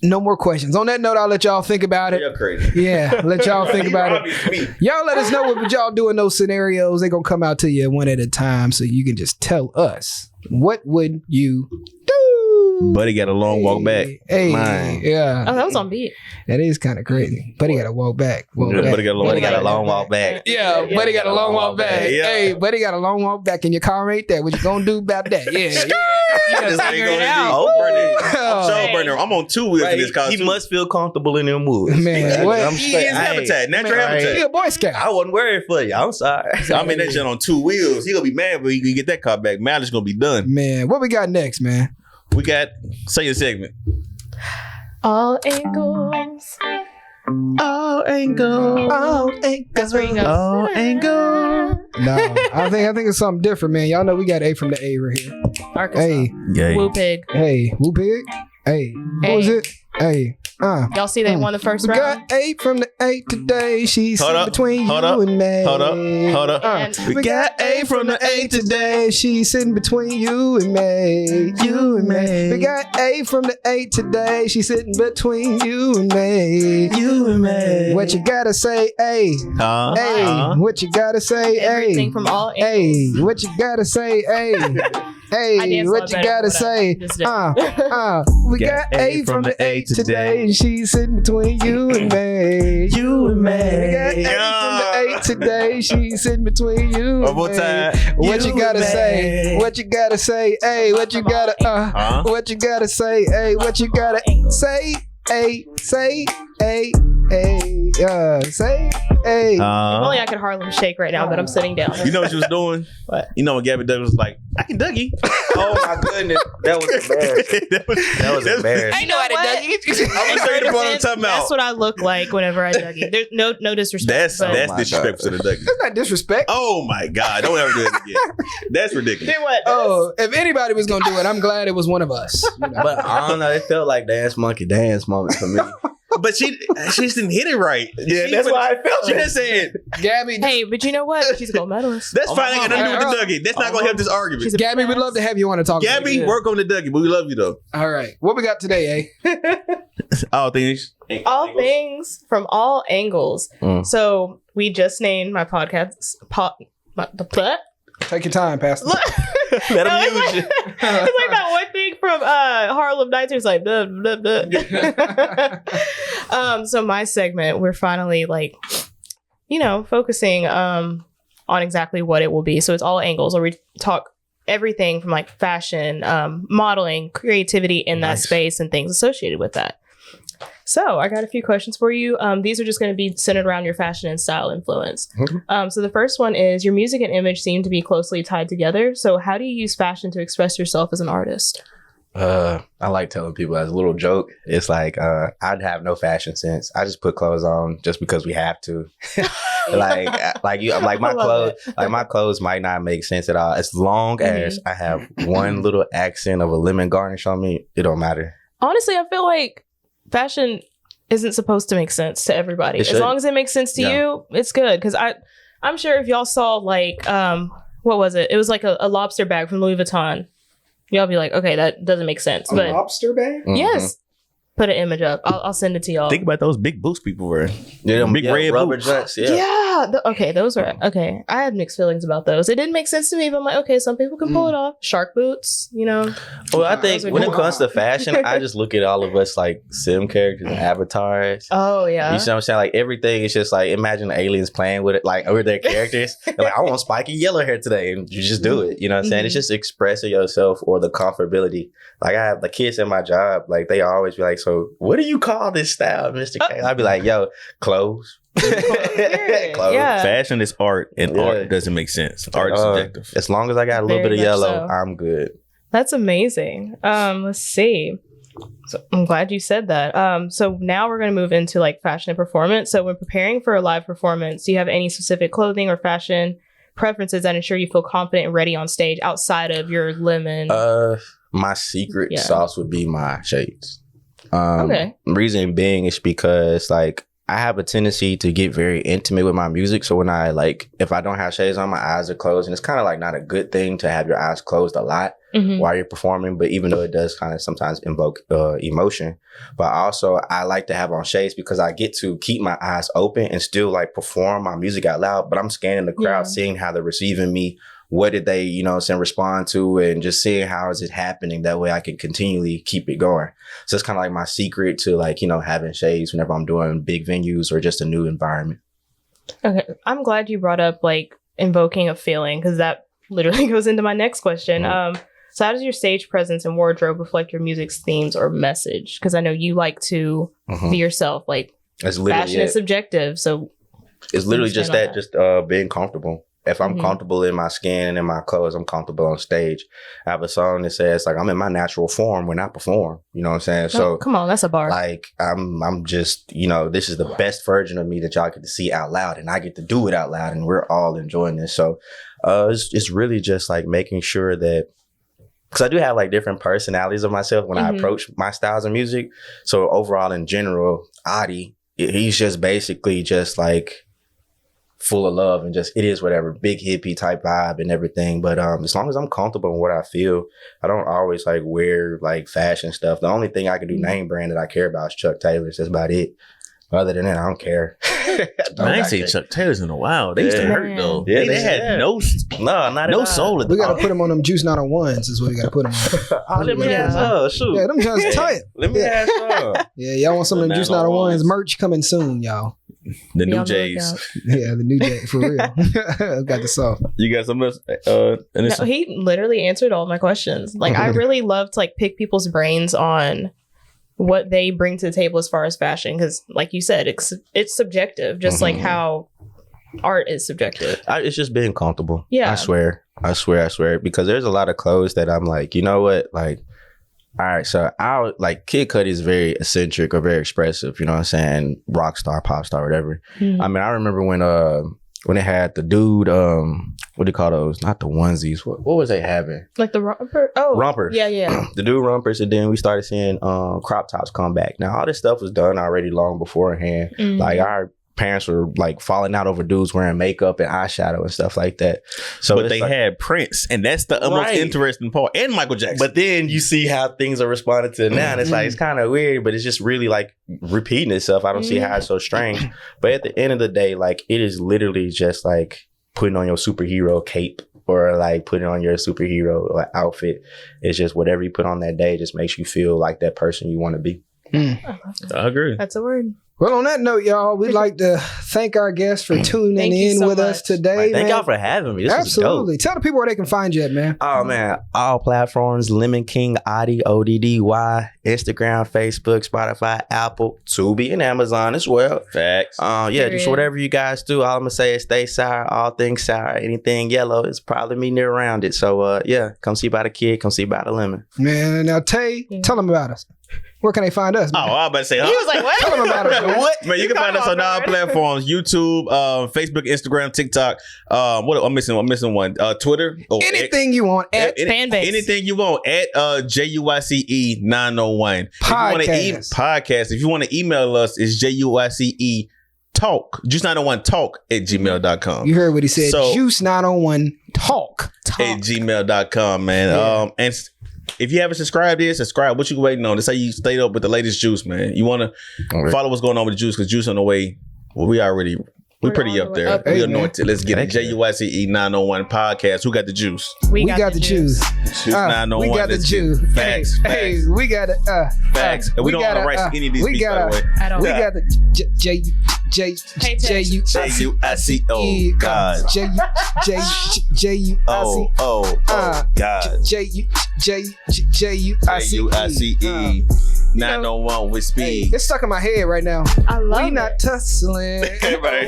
[SPEAKER 3] No more questions. On that note, I'll let y'all think about it.
[SPEAKER 1] You're crazy.
[SPEAKER 3] Yeah, let y'all think about it. Y'all let us know what y'all do in those scenarios. They're going to come out to you one at a time so you can just tell us, what would you do?
[SPEAKER 1] Buddy got a long walk back.
[SPEAKER 3] Hey,
[SPEAKER 4] Mine.
[SPEAKER 3] yeah.
[SPEAKER 2] Oh, that was on beat.
[SPEAKER 3] That is kind of crazy. Buddy got to walk back.
[SPEAKER 1] Buddy got a long
[SPEAKER 4] Buddy got a
[SPEAKER 1] walk
[SPEAKER 4] long walk back.
[SPEAKER 3] Yeah, Buddy got a long walk back.
[SPEAKER 1] Yeah.
[SPEAKER 3] Hey, Buddy got a long walk back, and your car ain't there. What you gonna do about that? Yeah,
[SPEAKER 2] You gotta figure it out.
[SPEAKER 1] Oh, Bernie.
[SPEAKER 3] Oh.
[SPEAKER 1] I'm Bernie. I'm on 2 wheels in this car.
[SPEAKER 4] He must feel comfortable in them woods.
[SPEAKER 3] Man, what?
[SPEAKER 4] I'm
[SPEAKER 1] He
[SPEAKER 4] straight.
[SPEAKER 1] is habitat, natural
[SPEAKER 3] Man,
[SPEAKER 1] habitat.
[SPEAKER 3] he a Boy Scout.
[SPEAKER 4] I wasn't worried for you. I'm sorry.
[SPEAKER 1] I mean, that shit on 2 wheels. He gonna be mad, but he can get that car back. Mileage gonna be done.
[SPEAKER 3] Man, what we got next, man?
[SPEAKER 1] We got say your segment.
[SPEAKER 2] All angles.
[SPEAKER 1] All angle.
[SPEAKER 2] That's where you go.
[SPEAKER 1] All angle.
[SPEAKER 3] No, I think it's something different, man. Y'all know we got A from the A right here.
[SPEAKER 2] Arkansas.
[SPEAKER 3] Hey,
[SPEAKER 1] Yeah.
[SPEAKER 2] Woo pig.
[SPEAKER 3] hey, woo pig. Hey, what was
[SPEAKER 2] Hey.
[SPEAKER 3] it? Hey,
[SPEAKER 2] Y'all see they won the first
[SPEAKER 3] we
[SPEAKER 2] round?
[SPEAKER 3] got 8 from the 8 today. She's
[SPEAKER 1] Hold up,
[SPEAKER 3] between
[SPEAKER 1] hold
[SPEAKER 3] you
[SPEAKER 1] up,
[SPEAKER 3] and me.
[SPEAKER 1] hold up, hold up.
[SPEAKER 2] And
[SPEAKER 3] We got 8 from the 8 today. She's sitting between you and me. You and me. We got 8 from the 8 today. She's sitting between you and me.
[SPEAKER 1] You and me.
[SPEAKER 3] What you gotta say, hey? Hey, what you gotta say,
[SPEAKER 2] everything
[SPEAKER 3] hey?
[SPEAKER 2] from all
[SPEAKER 3] Hey,
[SPEAKER 2] angles.
[SPEAKER 3] what you gotta say, hey?
[SPEAKER 2] I
[SPEAKER 3] Hey,
[SPEAKER 2] dance a
[SPEAKER 3] what
[SPEAKER 2] lot
[SPEAKER 3] you
[SPEAKER 2] better
[SPEAKER 3] gotta
[SPEAKER 2] than what I
[SPEAKER 3] say?
[SPEAKER 2] just did.
[SPEAKER 3] We got A from the A today, and she's sitting between you and me. You and me. We got A from the A today, she's sitting between you
[SPEAKER 1] One
[SPEAKER 3] and
[SPEAKER 1] more
[SPEAKER 3] me.
[SPEAKER 1] time.
[SPEAKER 3] What you gotta
[SPEAKER 1] and
[SPEAKER 3] say?
[SPEAKER 1] me.
[SPEAKER 3] What you gotta say? Hey, what you gotta what you gotta say? Hey, what you gotta say? Hey, say, hey, hey, say, hey.
[SPEAKER 2] If only I could Harlem shake right now, but I'm sitting down.
[SPEAKER 1] You know what she was doing?
[SPEAKER 2] What?
[SPEAKER 1] You know when Gabby Douglas was like, I can Dougie.
[SPEAKER 4] Oh my goodness. That was embarrassing. That was embarrassing.
[SPEAKER 2] You know what?
[SPEAKER 1] I'm gonna show you the part I'm talking about.
[SPEAKER 2] That's what I look like whenever I Dougie. There's no disrespect. but
[SPEAKER 1] That's
[SPEAKER 4] my
[SPEAKER 1] disrespectful to the Dougie.
[SPEAKER 3] That's not disrespect.
[SPEAKER 1] Oh my God! Don't ever do it again. That's ridiculous.
[SPEAKER 2] do what?
[SPEAKER 3] Oh, if anybody was gonna do it, I'm glad it was one of us. You know?
[SPEAKER 4] But I don't know. It felt like dance monkey dance moment for me.
[SPEAKER 1] But she just didn't hit it right.
[SPEAKER 4] Yeah, that's why I felt
[SPEAKER 1] She just said,
[SPEAKER 3] Gabby,
[SPEAKER 2] Hey, but you know what? She's a gold medalist.
[SPEAKER 1] that's
[SPEAKER 4] Oh,
[SPEAKER 1] fine.
[SPEAKER 4] my
[SPEAKER 1] I got nothing to do with
[SPEAKER 3] mama.
[SPEAKER 1] the Dougie. That's not gonna help this argument.
[SPEAKER 2] She's a
[SPEAKER 3] Gabby, we'd love to have you on to talk. about
[SPEAKER 1] Gabby,
[SPEAKER 3] it.
[SPEAKER 1] work on the Dougie, but we love you though.
[SPEAKER 3] All right, what we got today, eh?
[SPEAKER 1] All things.
[SPEAKER 2] All things from all angles.
[SPEAKER 4] Mm.
[SPEAKER 2] So we just named my podcast.
[SPEAKER 3] Take your time, Pastor.
[SPEAKER 1] Let
[SPEAKER 2] No,
[SPEAKER 1] him
[SPEAKER 2] it's
[SPEAKER 1] use
[SPEAKER 2] like,
[SPEAKER 1] you.
[SPEAKER 2] it's like that one thing from Harlem Nights. It's like, blah, blah, blah. So my segment, we're finally like, focusing on exactly what it will be. So it's all angles, where we talk everything from like fashion, modeling, creativity in that space, and things associated with that. So I got a few questions for you. These are just going to be centered around your fashion and style influence. So the first one is, your music and image seem to be closely tied together. So how do you use fashion to express yourself as an artist?
[SPEAKER 4] I like telling people as a little joke. It's like I'd have no fashion sense. I just put clothes on just because we have to. My clothes might not make sense at all. As long as I have one little accent of a lemon garnish on me, it don't matter.
[SPEAKER 2] Honestly, I feel like fashion isn't supposed to make sense to everybody. As long as it makes sense to you, it's good. Because I'm sure if y'all saw like what was it? It was like a lobster bag from Louis Vuitton. Y'all be like, okay, that doesn't make sense.
[SPEAKER 3] A
[SPEAKER 2] But
[SPEAKER 3] lobster bag?
[SPEAKER 2] yes, put an image up. I'll send it to y'all.
[SPEAKER 1] Think about those big boots people wear.
[SPEAKER 4] Yeah, them
[SPEAKER 1] Big red
[SPEAKER 4] rubber
[SPEAKER 1] boots.
[SPEAKER 4] joints. Yeah.
[SPEAKER 2] Okay, those were okay. I had mixed feelings about those. It didn't make sense to me, but I'm like, okay, some people can pull it off. Shark boots,
[SPEAKER 4] Well, I think
[SPEAKER 2] Those are
[SPEAKER 4] when it
[SPEAKER 2] cool.
[SPEAKER 4] comes to fashion, I just look at all of us like sim characters and avatars.
[SPEAKER 2] Oh yeah.
[SPEAKER 4] You see what I'm saying? Like everything is just like, imagine the aliens playing with it, like over their characters. They're like, I want spiky yellow hair today, and you just do it. You know what I'm saying? It's just expressing yourself or the comfortability. Like I have the kids in my job, like they always be like, so what do you call this style, Mr. K? I'd be like, yo, clothes.
[SPEAKER 2] Period.
[SPEAKER 4] Clothes.
[SPEAKER 2] Yeah.
[SPEAKER 1] Fashion is art, and
[SPEAKER 4] Yeah.
[SPEAKER 1] art doesn't make sense. Art is subjective.
[SPEAKER 4] As long as I got a little
[SPEAKER 2] Very
[SPEAKER 4] bit of
[SPEAKER 2] much
[SPEAKER 4] yellow,
[SPEAKER 2] so.
[SPEAKER 4] I'm good.
[SPEAKER 2] That's amazing. Let's see. So I'm glad you said that. So now we're going to move into like fashion and performance. So when preparing for a live performance, do you have any specific clothing or fashion preferences that ensure you feel confident and ready on stage outside of your lemon?
[SPEAKER 4] My secret
[SPEAKER 2] Yeah.
[SPEAKER 4] sauce would be my shades.
[SPEAKER 2] Okay.
[SPEAKER 4] Reason being is because like I have a tendency to get very intimate with my music. So when if I don't have shades on, my eyes are closed, and it's kind of like not a good thing to have your eyes closed a lot
[SPEAKER 2] Mhm.
[SPEAKER 4] while you're performing. But even though it does kind of sometimes invoke emotion, but also I like to have on shades because I get to keep my eyes open and still like perform my music out loud. But I'm scanning the crowd,
[SPEAKER 2] Yeah.
[SPEAKER 4] seeing how they're receiving me what did they, you know what I'm saying, respond to, and just seeing how is it happening. That way I can continually keep it going. So it's kind of like my secret to like, you know, having shades whenever I'm doing big venues or just a new environment.
[SPEAKER 2] Okay. I'm glad you brought up like invoking a feeling, because that literally goes into my next question. So how does your stage presence and wardrobe reflect your music's themes or message? Because I know you like to be yourself. Like, fashion is subjective. So
[SPEAKER 4] it's literally just that, just being comfortable. If I'm comfortable in my skin and in my clothes, I'm comfortable on stage. I have a song that says like I'm in my natural form when I perform. You know what I'm saying? So
[SPEAKER 2] come on, that's a bar.
[SPEAKER 4] Like I'm just, you know, this is the best version of me that y'all get to see out loud, and I get to do it out loud, and we're all enjoying this. So it's really just like making sure that, because I do have like different personalities of myself when I approach my styles of music. So overall, in general, Oddy, he's just basically just like full of love and just, it is whatever, big hippie type vibe and everything. But as long as I'm comfortable in what I feel, I don't always like wear like fashion stuff. The only thing I can do name brand that I care about is Chuck Taylor's. That's about it. Other than that, I don't care.
[SPEAKER 1] I ain't seen Chuck Taylor's in a while. They used to hurt though.
[SPEAKER 4] Yeah,
[SPEAKER 1] they had no soul.
[SPEAKER 3] We got to put them on them Juice 901s is what we got to put them on.
[SPEAKER 1] Let me ask. Shoot.
[SPEAKER 3] Yeah, them just tight.
[SPEAKER 4] Let me ask.
[SPEAKER 3] Yeah, y'all want some of them Juice 901s merch coming soon, y'all.
[SPEAKER 1] The new J's.
[SPEAKER 3] Yeah, the new J for real. Got the song.
[SPEAKER 1] You got something else?
[SPEAKER 2] No, he literally answered all my questions. Like, I really love to like pick people's brains on what they bring to the table as far as fashion, because like you said, it's subjective, just like how art is subjective.
[SPEAKER 4] It's just being comfortable.
[SPEAKER 2] Yeah,
[SPEAKER 4] I swear, because there's a lot of clothes that I'm like, you know what, like, all right, so I like Kid Cudi is very eccentric or very expressive, you know what I'm saying, rock star, pop star, whatever. I mean, I remember when they had the dude, what do you call those? Not the onesies. What was they having?
[SPEAKER 2] Like the romper? Oh,
[SPEAKER 4] rompers.
[SPEAKER 2] Yeah.
[SPEAKER 4] The dude rompers, and then we started seeing crop tops come back. Now all this stuff was done already long beforehand. Like our parents were like falling out over dudes wearing makeup and eyeshadow and stuff like that. So
[SPEAKER 1] but they had Prince, and that's the most interesting part, and Michael Jackson.
[SPEAKER 4] But then you see how things are responding to now, and it's like it's kind of weird, but it's just really like repeating itself. I don't see how it's so strange. But at the end of the day, like it is literally just like putting on your superhero cape or like putting on your superhero outfit. It's just whatever you put on that day just makes you feel like that person you want to be.
[SPEAKER 1] I agree.
[SPEAKER 2] That's a word.
[SPEAKER 3] Well, on that note, y'all, we'd like to thank our guests for tuning in with us today.
[SPEAKER 4] Thank y'all for having me. This
[SPEAKER 3] Absolutely.
[SPEAKER 4] Was dope.
[SPEAKER 3] Tell the people where they can find you at, man.
[SPEAKER 4] Oh, man. All platforms, Lemon King Oddy, ODDY, Instagram, Facebook, Spotify, Apple, Tubi, and Amazon as well.
[SPEAKER 1] Facts.
[SPEAKER 4] Just whatever you guys do. All I'm going to say is stay sour. All things sour. Anything yellow is probably me near around it. So, come see about a kid. Come see about a lemon.
[SPEAKER 3] Man, now, Tay, tell them about us. Where can they find us? Man?
[SPEAKER 1] Oh, I was about to say,
[SPEAKER 2] He was like, what?
[SPEAKER 3] Tell them about us. Man.
[SPEAKER 1] What? Man, you can find us on all platforms: YouTube, Facebook, Instagram, TikTok. What I'm missing one. Twitter.
[SPEAKER 3] Anything you want at
[SPEAKER 2] Fanbase.
[SPEAKER 1] Anything you want at JUICE 901. Podcast. If you want to email us, it's JUICE talk, juice901 talk at gmail.com.
[SPEAKER 3] You heard what he said. So, juice901 talk
[SPEAKER 1] at gmail.com, man. Yeah. And if you haven't subscribed yet, subscribe. What you waiting on? That's how you stay up with the latest juice, man. You want to follow what's going on with the juice, because juice on the way. Well, we're pretty up there. We anointed. Let's get it. JUICE 901 podcast. Who got the juice?
[SPEAKER 3] We got the juice.
[SPEAKER 1] Juice 901.
[SPEAKER 3] We got the juice.
[SPEAKER 1] Facts.
[SPEAKER 3] Hey, we got it.
[SPEAKER 1] Facts. And we don't want to write any of these beats, by the way.
[SPEAKER 2] I don't.
[SPEAKER 3] We got the
[SPEAKER 1] JUICO. God. JUICE 901 with speed.
[SPEAKER 3] It's stuck in my head right now.
[SPEAKER 2] I love
[SPEAKER 3] We not tussling.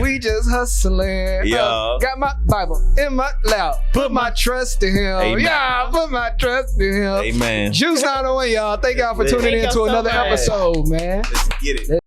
[SPEAKER 3] We just hustling.
[SPEAKER 1] Yeah.
[SPEAKER 3] Got my Bible in my lap. Put my trust in him.
[SPEAKER 1] Amen.
[SPEAKER 3] Yeah, put my trust in him.
[SPEAKER 1] Amen.
[SPEAKER 3] Juice 901, y'all. Thank y'all for tuning in to another episode, man.
[SPEAKER 1] Let's get it.